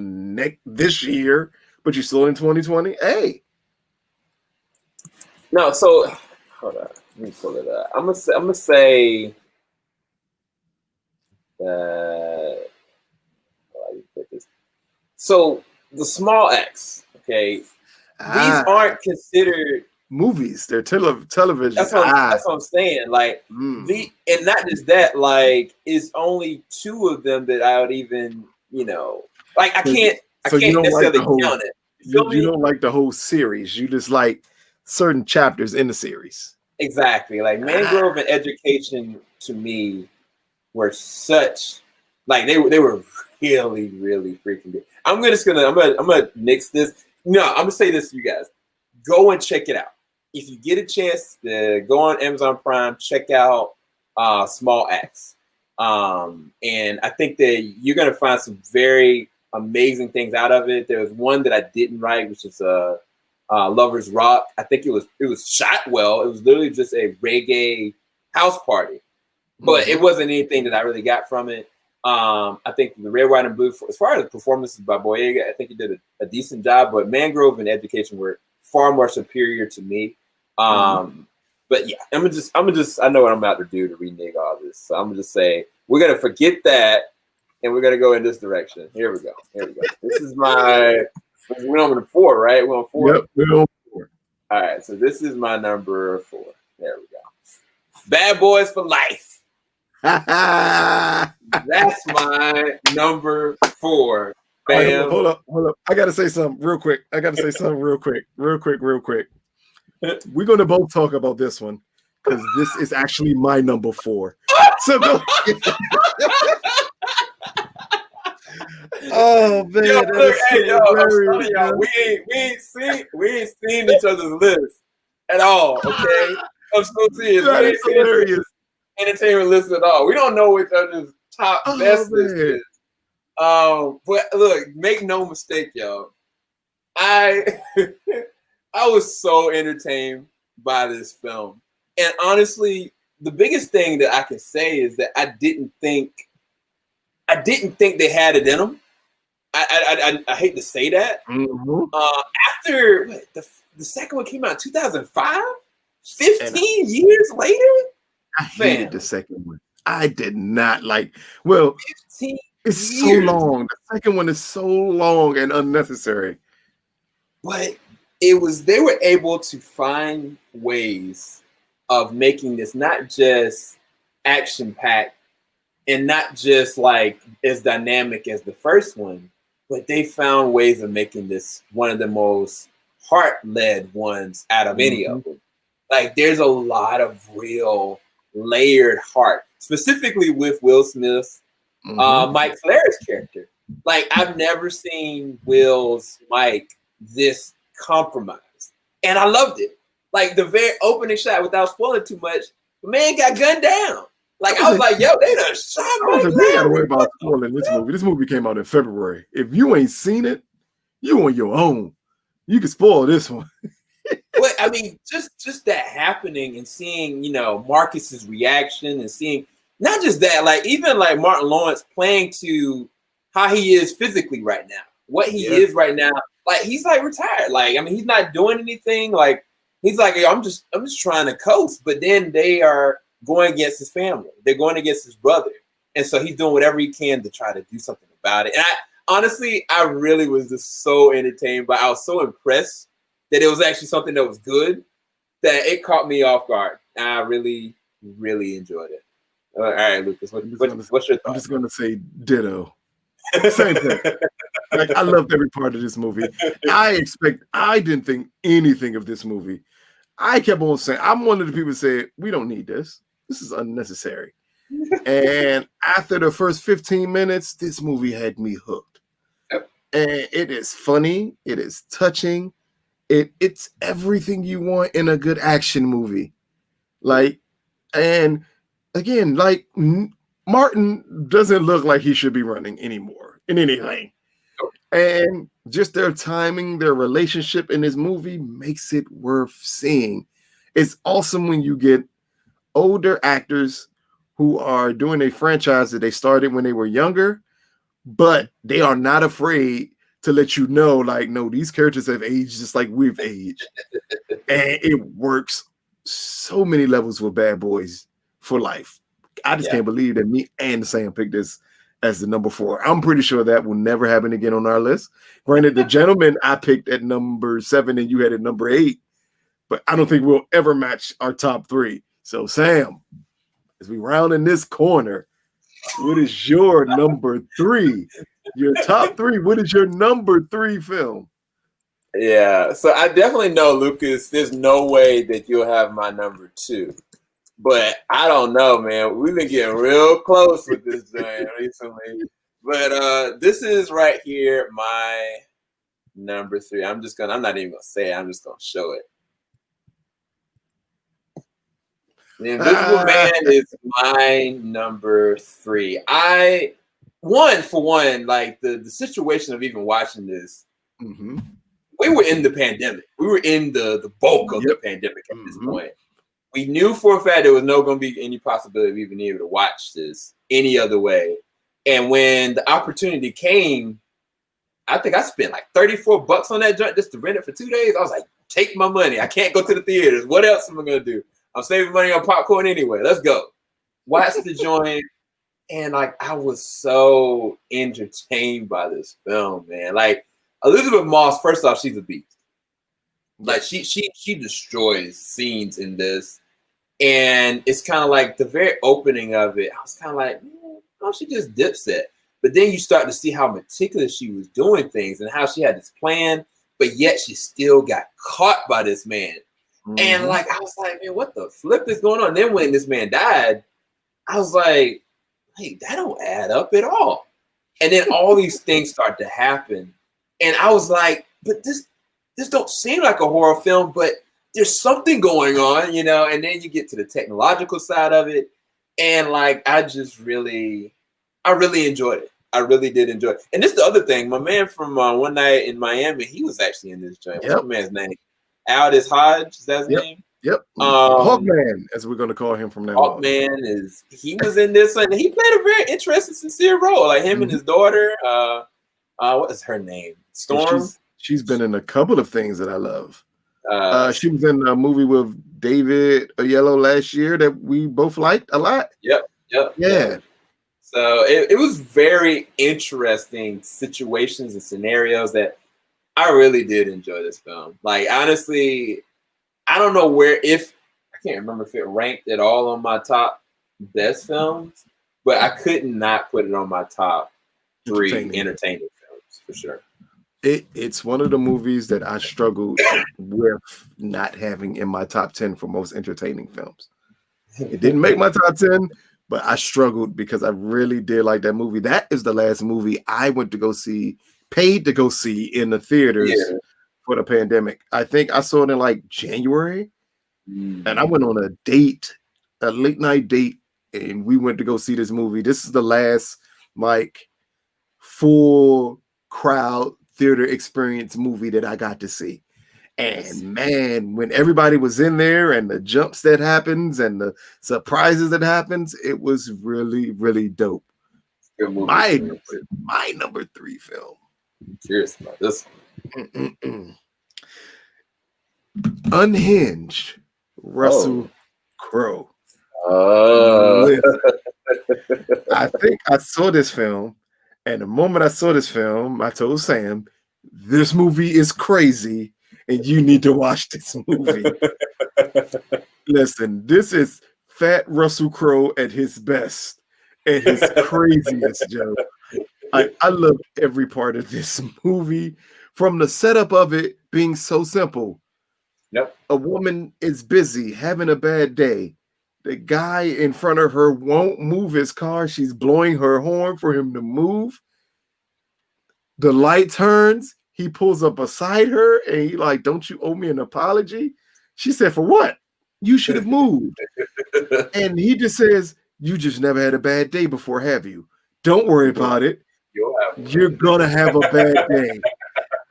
this year, but you saw it in 2020, hey. No, so hold on. Let me pull it up. I'm gonna say that. How do you put this? So the Small X, okay. These aren't considered movies. They're television. That's what I'm saying. Like and not just that. Like, it's only 2 of them that I would even, like I can't necessarily count it. You don't like the whole series. You just like certain chapters in the series. Exactly. Like Mangrove and Education to me were such, like they were really, really freaking good. I'm gonna mix this. No, I'm gonna say this to you guys. Go and check it out. if you get a chance to go on Amazon Prime, check out Small Acts. And I think that you're going to find some very amazing things out of it. There was one that I didn't write, which is Lover's Rock. I think it was shot well. It was literally just a reggae house party, but it wasn't anything that I really got from it. I think the Red, White, and Blue, as far as performances by Boyega, I think he did a decent job, but Mangrove and Education were far more superior to me. But yeah, I'm gonna just I know what I'm about to do to renege all this. So I'm gonna just say we're gonna forget that and we're gonna go in this direction. Here we go. This is we're on 4, right? We're on 4. Yep, we're on 4. All right, so this is my number 4. There we go. Bad Boys for Life. That's my number 4. Bam. Right, hold up. I gotta say something real quick. Real quick. We're gonna both talk about this one because this is actually my number 4. So go. Oh man, yo, look, hey, yo, I'm hilarious, telling y'all, we ain't seen each other's list at all. Okay, I'm so serious. That is hilarious. Entertainment list at all. We don't know which other's top best list is. But look, make no mistake, y'all. I was so entertained by this film, and honestly, the biggest thing that I can say is that I didn't think they had it in them. I hate to say that. After the second one came out in 2005, 15 years later, I hated the second one. I did not like. Well, 15 it's years. so long. The second one is so long and unnecessary. But they were able to find ways of making this not just action-packed and not just like as dynamic as the first one, but they found ways of making this one of the most heart-led ones out of any of them. Like there's a lot of real layered heart, specifically with Will Smith's Mike Flaire's character. Like I've never seen Will's Mike this compromised, and I loved it. Like the very opening shot, without spoiling too much, the man got gunned down. Like I was like, yo, they done shot Mike. You gotta worry about spoiling this movie. This movie came out in February. If you ain't seen it, you on your own. You can spoil this one. But I mean, just that happening and seeing, Marcus's reaction and seeing not just that, like even like Martin Lawrence playing to how he is physically right now, what he is right now. Like he's like retired. Like I mean, he's not doing anything. Like he's like, hey, I'm just trying to coast. But then they are going against his family. They're going against his brother, and so he's doing whatever he can to try to do something about it. And I really was just so entertained, but I was so impressed that it was actually something that was good, that it caught me off guard. And I really, really enjoyed it. All right, Lucas, what's your thought? I'm just going to say ditto. Same thing. Like, I loved every part of this movie. I didn't think anything of this movie. I kept on saying, I'm one of the people who say, we don't need this. This is unnecessary. And after the first 15 minutes, this movie had me hooked. Yep. And it is funny. It is touching. It's everything you want in a good action movie. Like, and again, like Martin doesn't look like he should be running anymore in anything. And just their timing, their relationship in this movie makes it worth seeing. It's awesome when you get older actors who are doing a franchise that they started when they were younger, but they are not afraid to let you know, like, no, these characters have aged just like we've aged. And it works so many levels with Bad Boys for Life. I just can't believe that me and Sam picked this as the number 4. I'm pretty sure that will never happen again on our list. Granted, The Gentleman I picked at number 7 and you had at number 8, but I don't think we'll ever match our top 3. So, Sam, as we round in this corner, what is your number 3? Your top 3. What is your number 3 film? Yeah, so I definitely know, Lucas, there's no way that you'll have my number 2. But I don't know, man. We've been getting real close with this joint recently. But this is right here, my number 3. I'm not even gonna say it, I'm just gonna show it. The Invisible Man is my number 3. Like the situation of even watching this, we were in the pandemic. We were in the bulk of the pandemic at this point. We knew for a fact there was no going to be any possibility of even being able to watch this any other way. And when the opportunity came, I think I spent like $34 on that joint just to rent it for 2 days. I was like, take my money. I can't go to the theaters. What else am I going to do? I'm saving money on popcorn anyway. Let's go. Watch the joint. And like, I was so entertained by this film, man. Like, Elizabeth Moss, first off, she's a beast. Like, she destroys scenes in this. And it's kind of like the very opening of it, I was kind of like, oh, she just dips it. But then you start to see how meticulous she was doing things and how she had this plan, but yet she still got caught by this man. And like, I was like, man, what the flip is going on? And then when this man died, I was like, hey, that don't add up at all. And then all these things start to happen. And I was like, but this don't seem like a horror film, but there's something going on, you know? And then you get to the technological side of it. And like, I really enjoyed it. I really did enjoy it. And this is the other thing. My man from One Night in Miami, he was actually in this joint. What's the man's name? Aldous Hodge, is that his name? Yep. Hawkman, as we're going to call him from now on. Hawkman he was in this, and he played a very interesting, sincere role. Like him and his daughter. What is her name? Storm. She's been in a couple of things that I love. She was in a movie with David Oyelowo last year that we both liked a lot. Yep. Yeah. So it was very interesting situations and scenarios that I really did enjoy this film. Like, honestly, I don't know I can't remember if it ranked at all on my top best films, but I could not put it on my top 3 entertaining films for sure. It's one of the movies that I struggled with not having in my top 10 for most entertaining films. It didn't make my top 10, but I struggled because I really did like that movie. That is the last movie I went to go see, paid to go see in the theaters for the pandemic. I think I saw it in like January, and I went on a date, a late night date, and we went to go see this movie. This is the last like full crowd theater experience movie that I got to see. And man, when everybody was in there and the jumps that happens and the surprises that happens, it was really, really dope. My number 3 film. I'm curious about this one. Unhinged, Russell Crowe. I think I saw this film, and the moment I saw this film, I told Sam, this movie is crazy, and you need to watch this movie. Listen, this is fat Russell Crowe at his best, at his craziest, Joe. I love every part of this movie, from the setup of it being so simple. Yep. A woman is busy having a bad day. The guy in front of her won't move his car. She's blowing her horn for him to move. The light turns. He pulls up beside her and he like, don't you owe me an apology? She said, for what? You should have moved. And he just says, you just never had a bad day before, have you? Don't worry about it. You're going to have a bad day.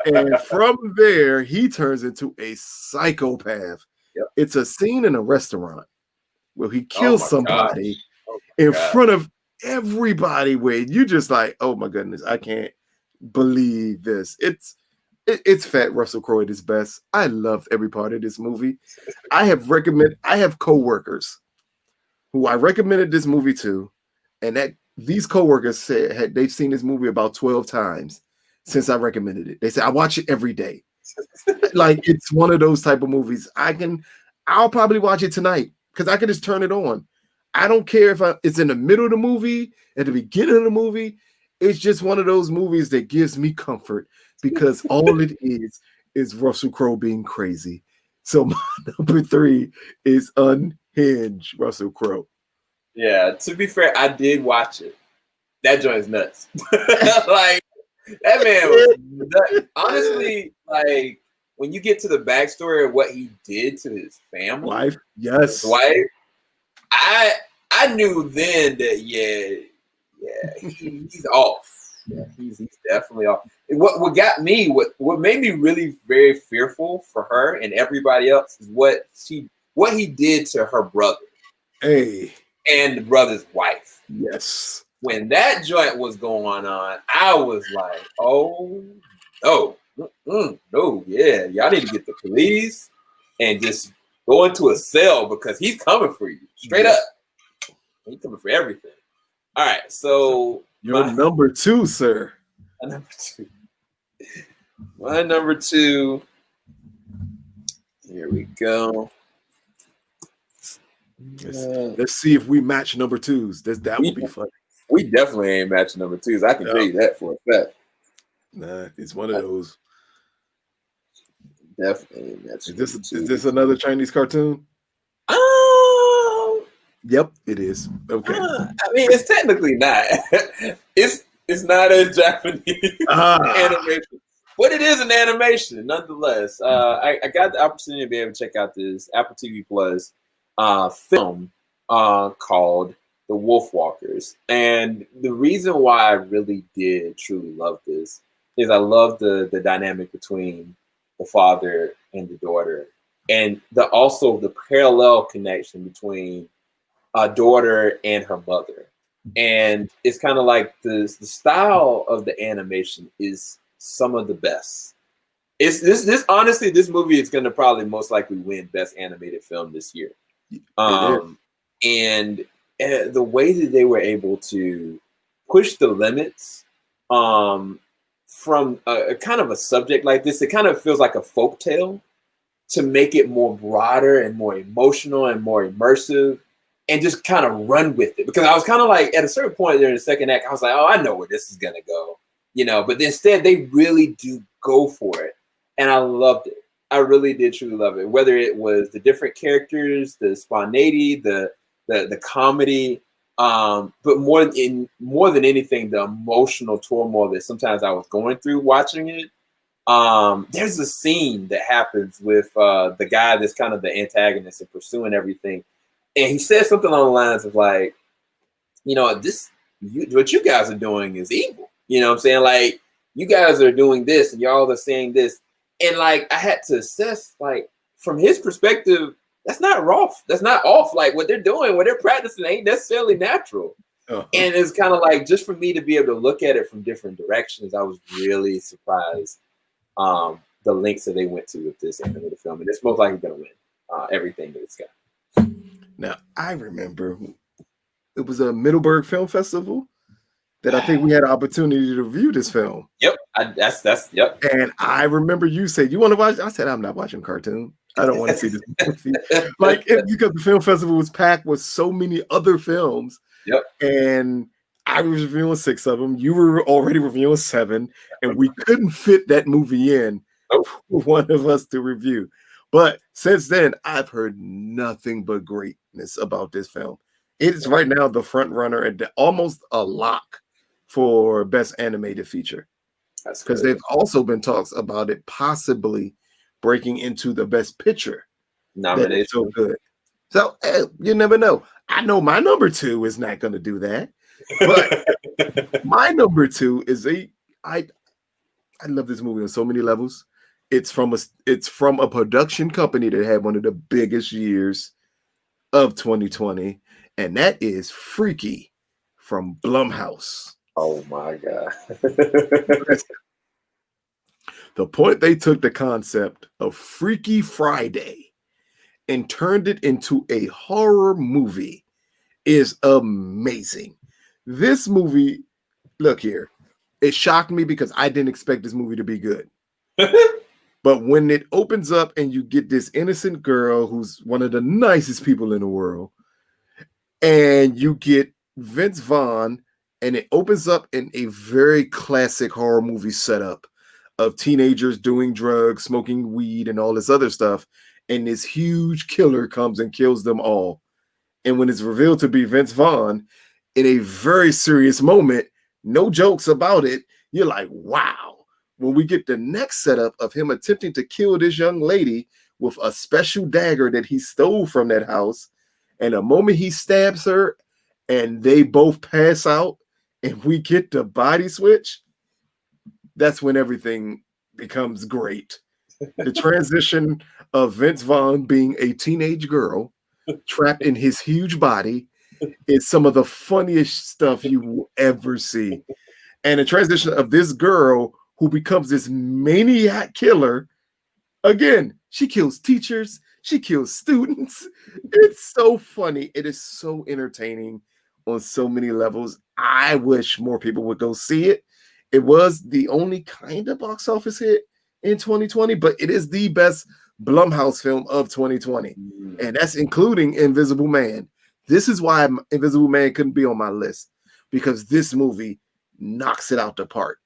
And from there, he turns into a psychopath. Yep. It's a scene in a restaurant where he kills somebody in front of everybody, where you just like, oh my goodness, I can't believe this. It's fat Russell Crowe at his best. I loved every part of this movie. I have coworkers who I recommended this movie to, and that these coworkers said they've seen this movie about 12 times since I recommended it. They say I watch it every day. Like, it's one of those type of movies. I'll probably watch it tonight because I can just turn it on. I don't care if it's in the middle of the movie, at the beginning of the movie. It's just one of those movies that gives me comfort because all it is Russell Crowe being crazy. So my number 3 is Unhinged, Russell Crowe. Yeah, to be fair, I did watch it. That joint's nuts. Like, that man was nuts. Honestly, like, when you get to the backstory of what he did to his family, wife, yes, his wife, I knew then that he's off. Yeah, he's definitely off. What got me, what made me really very fearful for her and everybody else is what he did to her brother. Hey. And the brother's wife. Yes. When that joint was going on, I was like, oh no, no, yeah, y'all need to get the police and just go into a cell because he's coming for you straight up. He's coming for everything. All right, so your number 2, sir. My number 2. My number 2. Here we go. Let's see if we match number 2s. That would be fun. We definitely ain't matching number 2s. I can tell you that for a fact. Nah, it's one of those. Definitely ain't matching. Is this another Chinese cartoon? Yep, it is. Okay. I mean, it's technically not. It's not a Japanese animation, but it is an animation nonetheless. I got the opportunity to be able to check out this Apple TV Plus film called The Woflwalkers, and the reason why I really did truly love this is I love the dynamic between the father and the daughter, and also the parallel connection between a daughter and her mother. And it's kind of like the style of the animation is some of the best. It's this honestly, this movie is going to probably most likely win Best Animated Film this year. And the way that they were able to push the limits from a kind of a subject like this, it kind of feels like a folktale, to make it more broader and more emotional and more immersive, and just kind of run with it. Because I was kind of like, at a certain point during the second act, I was like, oh, I know where this is going to go, but instead they really do go for it. And I loved it. I really did truly love it. Whether it was the different characters, the spontaneity, the comedy, but more than anything, the emotional turmoil that sometimes I was going through watching it. There's a scene that happens with the guy that's kind of the antagonist and pursuing everything. And he says something along the lines of like, what you guys are doing is evil. You know what I'm saying? Like, you guys are doing this and y'all are saying this. And like, I had to assess, like, from his perspective, that's not off. That's not off. Like, what they're doing, what they're practicing ain't necessarily natural. And it's kind of like, just for me to be able to look at it from different directions, I was really surprised the lengths that they went to with this animated film. And it's most likely going to win everything that it's got. Now, I remember it was a Middleburg Film Festival that I think we had an opportunity to view this film. Yep, that's yep. And I remember you said, you want to watch? I said, I'm not watching cartoon. I don't want to see this movie. Because the film festival was packed with so many other films. Yep. And I was reviewing 6 of them. You were already reviewing 7. And we couldn't fit that movie in for one of us to review. But since then, I've heard nothing but greatness about this film. It is right now the front runner and almost a lock for Best Animated Feature. That's because there've also been talks about it possibly breaking into the Best Picture nomination. So good. So you never know. I know my number 2 is not going to do that, but my number 2 is I love this movie on so many levels. It's from a production company that had one of the biggest years of 2020, and that is Freaky from Blumhouse. Oh my God. The point they took the concept of Freaky Friday and turned it into a horror movie is amazing. This movie, look here, it shocked me because I didn't expect this movie to be good. But when it opens up and you get this innocent girl who's one of the nicest people in the world, and you get Vince Vaughn, and it opens up in a very classic horror movie setup of teenagers doing drugs, smoking weed, and all this other stuff, and this huge killer comes and kills them all. And when it's revealed to be Vince Vaughn, in a very serious moment, no jokes about it, you're like, wow. When we get the next setup of him attempting to kill this young lady with a special dagger that he stole from that house, And the moment he stabs her and they both pass out and we get the body switch, that's when everything becomes great. The transition of Vince Vaughn being a teenage girl trapped in his huge body is some of the funniest stuff you will ever see. And the transition of this girl who becomes this maniac killer. Again, she kills teachers. She kills students. It's so funny. It is so entertaining on so many levels. I wish more people would go see it. It was the only kind of box office hit in 2020, but it is the best Blumhouse film of 2020. And that's including Invisible Man. This is why Invisible Man couldn't be on my list, because this movie knocks it out the park.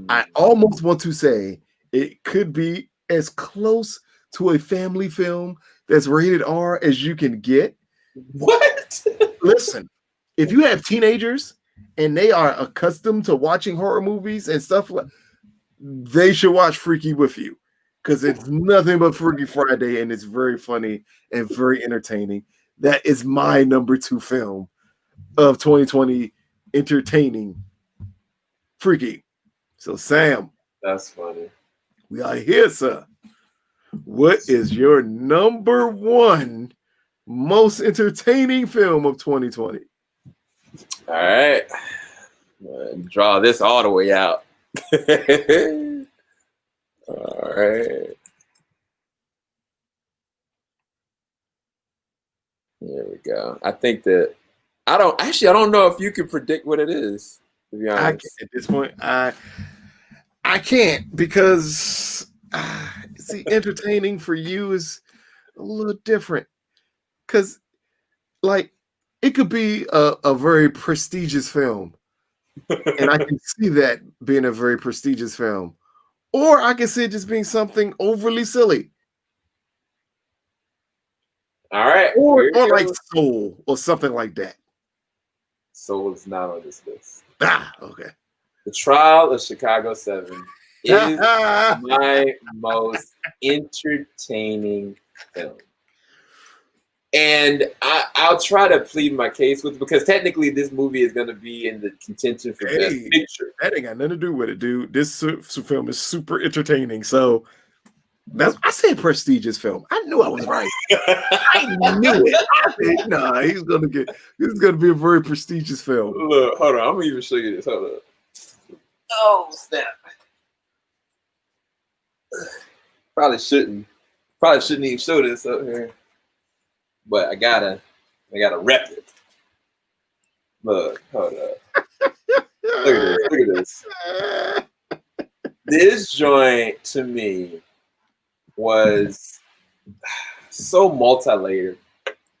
I almost want to say it could be as close to a family film that's rated R as you can get. What? Listen, if you have teenagers and they are accustomed to watching horror movies and stuff, like, they should watch Freaky with you, because it's nothing but Freaky Friday and it's very funny and very entertaining. That is my number 2 film of 2020, entertaining, Freaky. So Sam, that's funny. We are here, sir. What is your number 1 most entertaining film of 2020? All right. Draw this all the way out. All right. There we go. I think that I don't know if you can predict what it is, to be honest. At this point, I can't, because see, entertaining for you is a little different. Because, like, it could be a very prestigious film, and I can see that being a very prestigious film, or I can see it just being something overly silly. All right, or like Soul or something like that. Soul is not on this list. Okay. The Trial of Chicago 7 is my most entertaining film. And I'll try to plead my case with it, because technically this movie is going to be in the contention for Best Picture. That ain't got nothing to do with it, dude. This film is super entertaining. So I said prestigious film. I knew I was right. I knew it. I said, nah, this is gonna be a very prestigious film. Look, hold on. I'm gonna even show you this. Hold up. Oh, snap. Probably shouldn't even show this up here. But I gotta rep it. Look, hold up. Look at this. This joint to me was so multi-layered.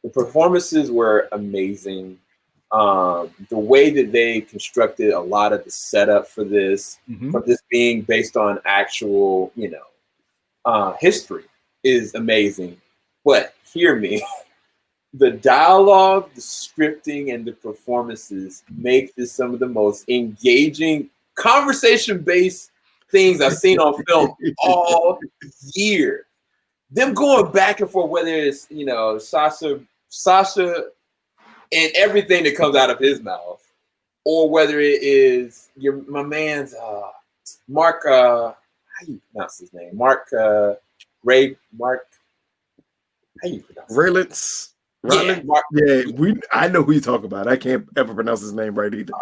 The performances were amazing. The way that they constructed a lot of the setup for this, for this being based on actual, history, is amazing. But hear me. The dialogue, the scripting, and the performances make this some of the most engaging conversation-based things I've seen on film all year. Them going back and forth, whether it's Sasha and everything that comes out of his mouth, or whether it is my man's Mark. How you pronounce his name? Mark. How you pronounce Rylance. Yeah, I know who you talk about. I can't ever pronounce his name right either.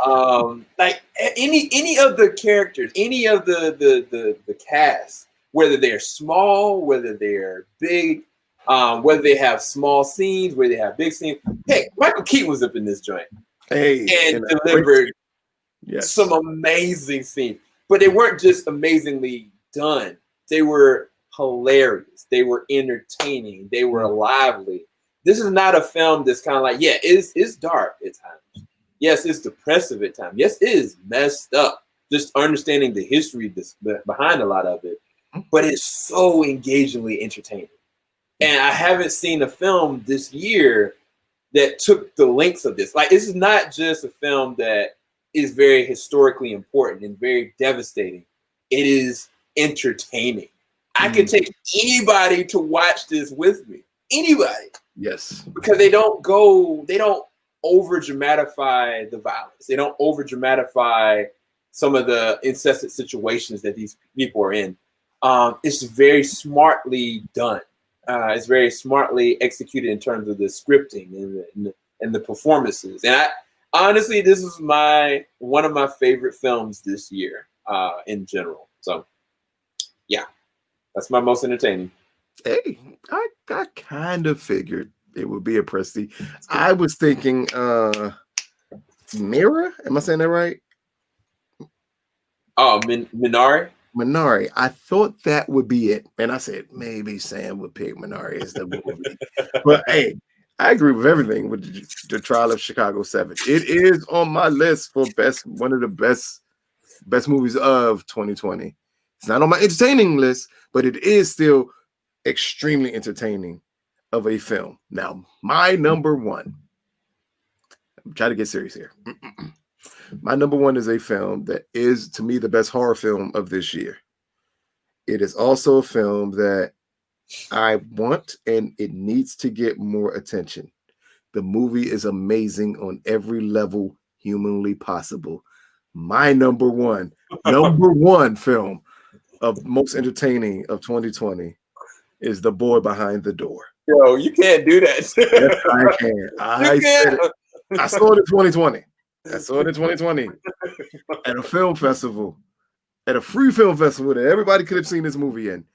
Like any of the characters, any of the cast, whether they're small, whether they're big, whether they have small scenes, whether they have big scenes. Hey, Michael Keaton was up in this joint, and delivered some amazing scenes. But they weren't just amazingly done; they were hilarious. They were entertaining. They were lively. This is not a film that's kind of like, it's dark at times. Yes, it's depressive at times. Yes, it is messed up. Just understanding the history behind a lot of it. But it's so engagingly entertaining. And I haven't seen a film this year that took the lengths of this. Like, this is not just a film that is very historically important and very devastating. It is entertaining. I could take anybody to watch this with me. anybody. Yes. Because they don't over dramatify the violence. They don't over dramatify some of the incessant situations that these people are in. It's very smartly done. It's very smartly executed in terms of the scripting and the performances. And I honestly, this is one of my favorite films this year in general. So, yeah, that's my most entertaining. Hey, I kind of figured it would be a Prestige. I was thinking Mira. Am I saying that right? Oh, Minari? Minari. I thought that would be it. And I said, maybe Sam would pick Minari as the movie. But hey, I agree with everything with the Trial of Chicago 7. It is on my list for one of the best movies of 2020. It's not on my entertaining list, but it is still extremely entertaining of a film. Now, my number one. I'm trying to get serious here. My number one is a film that is, to me, the best horror film of this year. It is also a film that I want and it needs to get more attention. The movie is amazing on every level humanly possible. My number one film of most entertaining of 2020 is The Boy Behind the Door. Yo, you can't do that. Yes, I can. I saw it in 2020. I saw it in 2020 at a film festival, at a free film festival that everybody could have seen this movie in.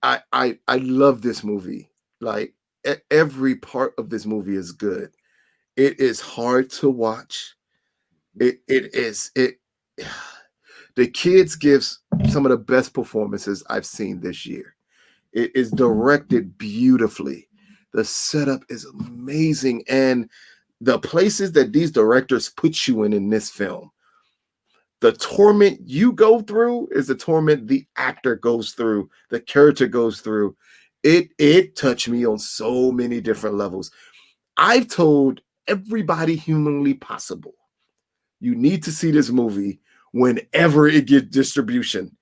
I love this movie. Like every part of this movie is good. It is hard to watch. The kids gives some of the best performances I've seen this year. It is directed beautifully. The setup is amazing. And the places that these directors put you in this film, the torment you go through is the torment the actor goes through, the character goes through. It touched me on so many different levels. I've told everybody humanly possible, you need to see this movie whenever it gets distribution.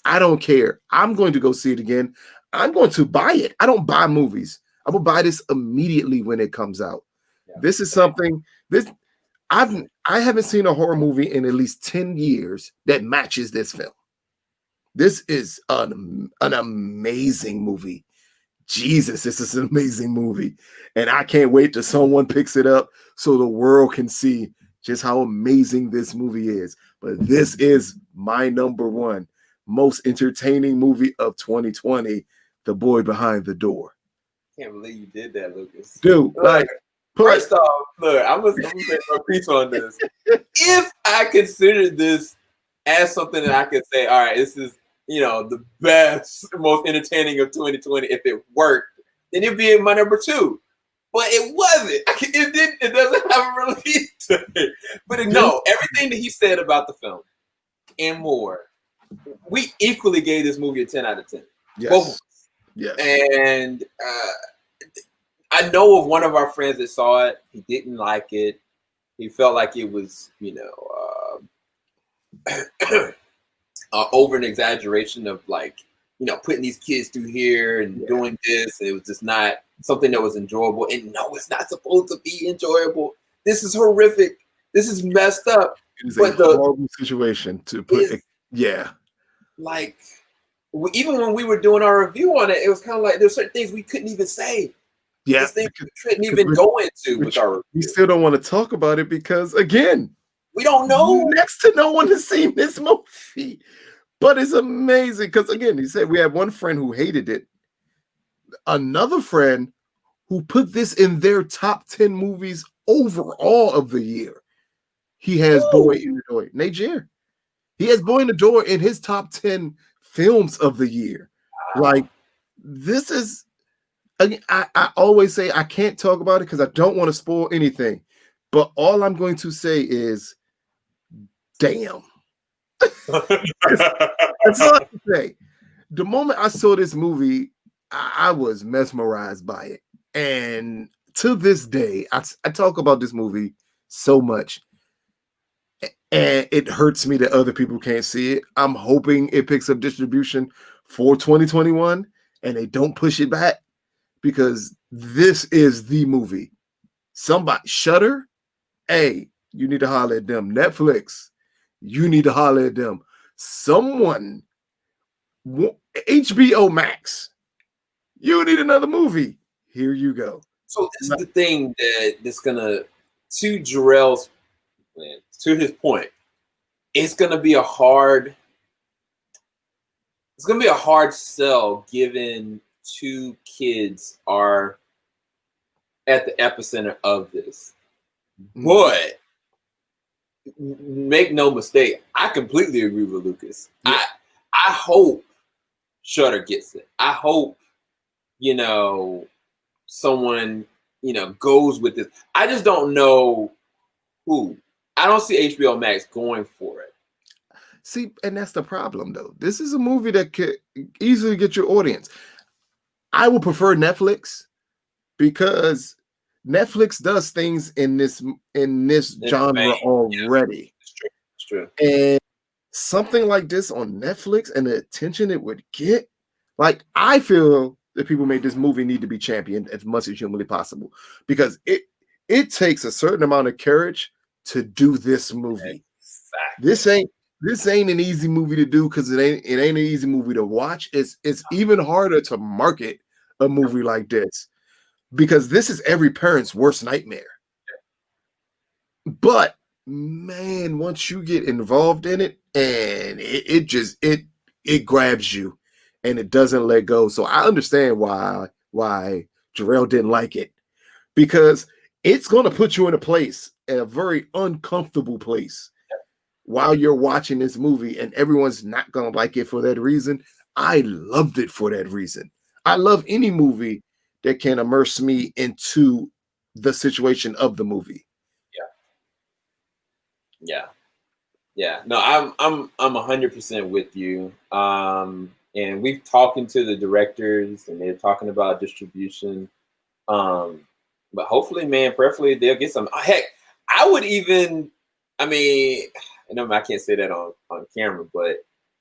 I don't care. I'm going to go see it again. I'm going to buy it. I don't buy movies. I will buy this immediately when it comes out. Yeah. This is something I haven't seen a horror movie in at least 10 years that matches this film. This is an amazing movie. Jesus, this is an amazing movie. And I can't wait till someone picks it up so the world can see just how amazing this movie is. But this is my number one most entertaining movie of 2020, The Boy Behind the Door. Can't believe you did that, Lucas. Dude, like, first off, look, I'm gonna say my piece on this. If I considered this as something that I could say, all right, this is, the best, most entertaining of 2020, if it worked, then it'd be my number two. But it wasn't. It doesn't have a release date. But everything that he said about the film and more, we equally gave this movie a 10 out of 10. Yes. Both of us. Yes. And I know of one of our friends that saw it. He didn't like it. He felt like it was, over an exaggeration of putting these kids through here and doing this. And it was just not something that was enjoyable. And no, it's not supposed to be enjoyable. This is horrific. This is messed up. It is a horrible situation to put it. Yeah. Like, even when we were doing our review on it, it was kind of like there's certain things we couldn't even say. Yeah. Things we couldn't even go into with our review. We still don't want to talk about it because, again, we don't know. Next to no one has seen this movie. But it's amazing because, again, he said we had one friend who hated it. Another friend who put this in their top 10 movies overall of the year. He has Boy in the Door. Niger. He has Boy in the Door in his top 10 films of the year. Wow. Like, this is, I always say I can't talk about it because I don't want to spoil anything. But all I'm going to say is, damn. That's all I can say. The moment I saw this movie, I was mesmerized by it. And to this day, I talk about this movie so much. And it hurts me that other people can't see it. I'm hoping it picks up distribution for 2021 and they don't push it back because this is the movie. Somebody, Shudder, hey, you need to holler at them. Netflix, you need to holler at them. Someone, HBO Max, you need another movie. Here you go. So this is the thing that's gonna, to Jarrell's, to his point, it's gonna be a hard sell given two kids are at the epicenter of this. But make no mistake, I completely agree with Lucas. Yeah. I hope Shudder gets it. I hope, someone, goes with this. I just don't know who. I don't see HBO Max going for it. See, and that's the problem, though. This is a movie that could easily get your audience. I would prefer Netflix because Netflix does things in this genre already. Yeah, it's true. And something like this on Netflix and the attention it would get, like, I feel that people made this movie need to be championed as much as humanly possible because it takes a certain amount of courage to do this movie. Exactly. This ain't an easy movie to do because it ain't an easy movie to watch. It's even harder to market a movie like this because this is every parent's worst nightmare. But man, once you get involved in it, and it grabs you and it doesn't let go. So I understand why Jarrell didn't like it, because it's going to put you in a very uncomfortable place while you're watching this movie, and everyone's not going to like it for that reason. I loved it for that reason. I love any movie that can immerse me into the situation of the movie. Yeah. No, I'm 100% with you. And we've talking to the directors, and they're talking about distribution. But hopefully, man, preferably they'll get some. Heck, I would even. I mean, I can't say that on camera, but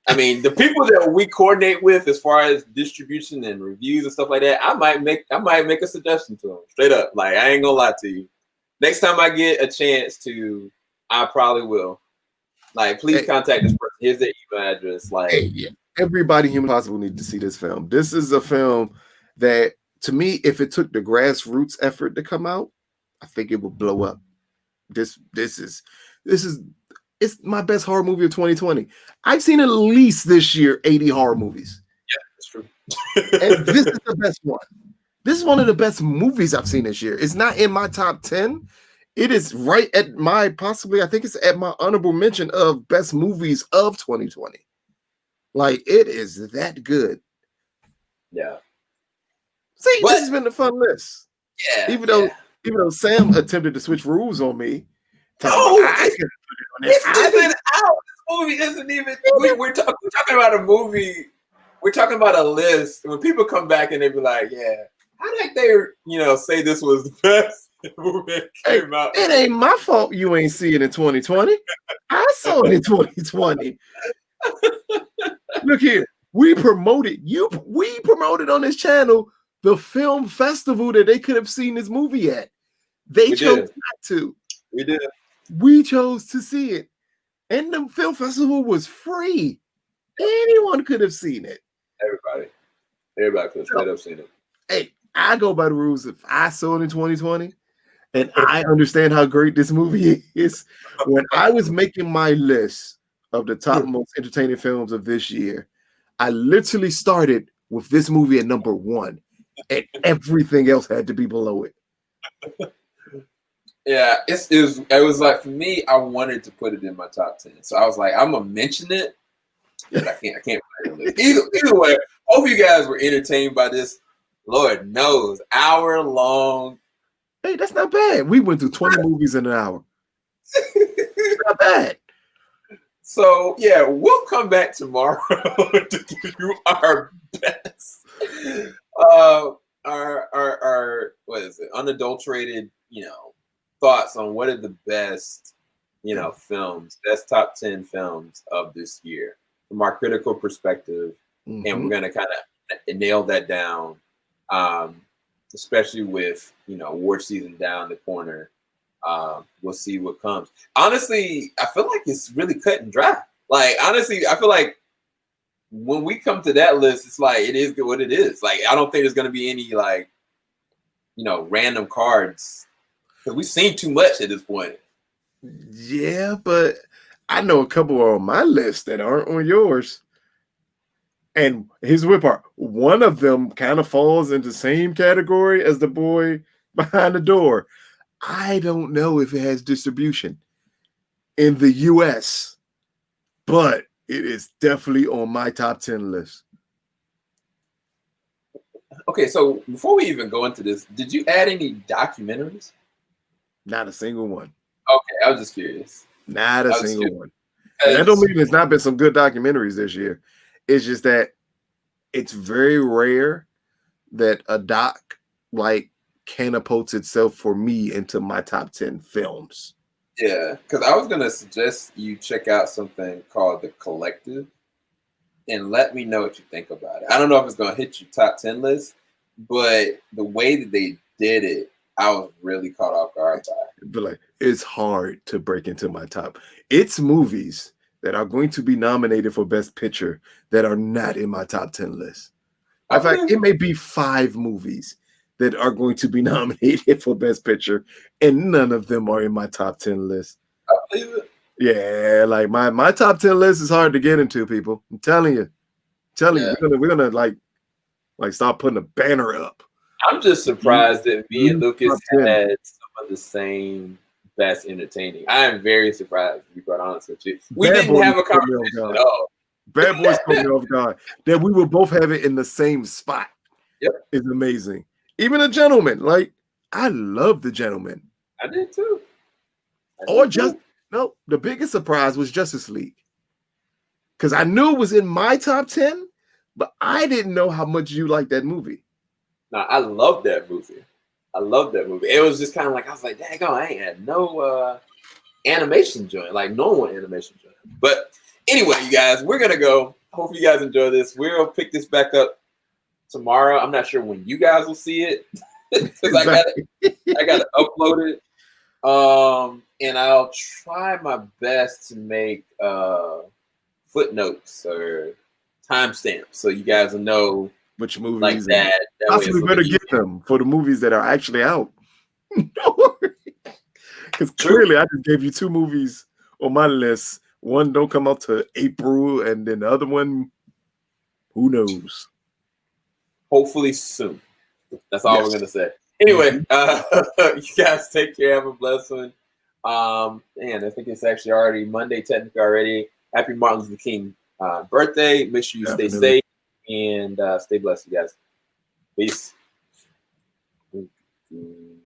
I mean, the people that we coordinate with as far as distribution and reviews and stuff like that, I might make a suggestion to them straight up. Like, I ain't gonna lie to you. Next time I get a chance to, I probably will. Like, please contact this person. Here's their email address. Like, everybody humanly possible needs to see this film. This is a film that, to me, if it took the grassroots effort to come out, I think it would blow up. This is it's my best horror movie of 2020. I've seen at least this year 80 horror movies. Yeah, that's true. And this is the best one. This is one of the best movies I've seen this year. It's not in my top 10. It is right at I think it's at my honorable mention of best movies of 2020. Like, it is that good. Yeah. See, this has been a fun list. Yeah. Even though Sam attempted to switch rules on me. It's even out. This movie isn't even. We're talking about a movie. We're talking about a list. When people come back and they be like, "Yeah, how the heck they say this was the best movie that came out?" It ain't my fault you ain't see it in 2020. I saw it in 2020. Look here, we promoted on this channel the film festival that they could have seen this movie at. They chose not to. We did. We chose to see it. And the film festival was free. Anyone could have seen it. Everybody could have seen it. Hey, I go by the rules. If I saw it in 2020 and I understand how great this movie is, when I was making my list of the top most entertaining films of this year, I literally started with this movie at number 1, and everything else had to be below it. Yeah, it was like, for me, I wanted to put it in my top 10. So I was like, I'm gonna mention it, but I can't put it in either way. Hope you guys were entertained by this. Lord knows, hour-long. Hey, that's not bad. We went through 20 movies in an hour. It's not bad. So yeah, we'll come back tomorrow to give you our best, our what is it? Unadulterated, thoughts on what are the best, films, best top 10 films of this year from our critical perspective, and we're gonna kind of nail that down. especially with award season down the corner. We'll see what comes. Honestly, I feel like it's really cut and dry. Like, honestly, I feel like when we come to that list, it's like it is what it is. Like, I don't think there's gonna be any like random cards because we've seen too much at this point. Yeah, but I know a couple are on my list that aren't on yours. And here's the weird part. One of them kind of falls into the same category as the boy behind the door. I don't know if it has distribution in the US, but it is definitely on my top 10 list. Okay, so before we even go into this, did you add any documentaries? Not a single one. Okay, I was just curious. Not a single one. And that don't mean there's not been some good documentaries this year. It's just that it's very rare that a doc like catapults itself for me into my top 10 films. Yeah, because I was gonna suggest you check out something called The Collective and let me know what you think about it. I don't know if it's gonna hit your top 10 list, but the way that they did it, I was really caught off guard by it. But like, it's hard to break into my top. It's movies that are going to be nominated for Best Picture that are not in my top 10 list. In fact, it may be 5 movies that are going to be nominated for Best Picture, and none of them are in my top 10 list. I believe it. Yeah, like my top 10 list is hard to get into, people. I'm telling you. We're gonna like start putting a banner up. I'm just surprised that me and Lucas had some of the same best entertaining. I am very surprised, to be quite honest with you. We didn't have a conversation at all. Bad Boys caught me off guard. That we would both have it in the same spot. Yep. Is amazing. Even A Gentleman. Like, I love The Gentleman. I did too. The biggest surprise was Justice League. Because I knew it was in my top 10, but I didn't know how much you liked that movie. No, I love that movie. It was just kind of like, I was like, dang, I ain't had no animation joint, like normal animation joint. But anyway, you guys, we're going to go. Hope you guys enjoy this. We'll pick this back up tomorrow. I'm not sure when you guys will see it because I got to upload it. And I'll try my best to make footnotes or timestamps so you guys will know which movies like that. Possibly better get them for the movies that are actually out. Because clearly I just gave you 2 movies on my list. One don't come out to April, and then the other one, who knows? Hopefully soon. That's all we're gonna say. Anyway, you guys take care. Have a blessed one. And I think it's actually already Monday, technically already. Happy Martin Luther King birthday. Make sure you stay safe and stay blessed, you guys. Peace.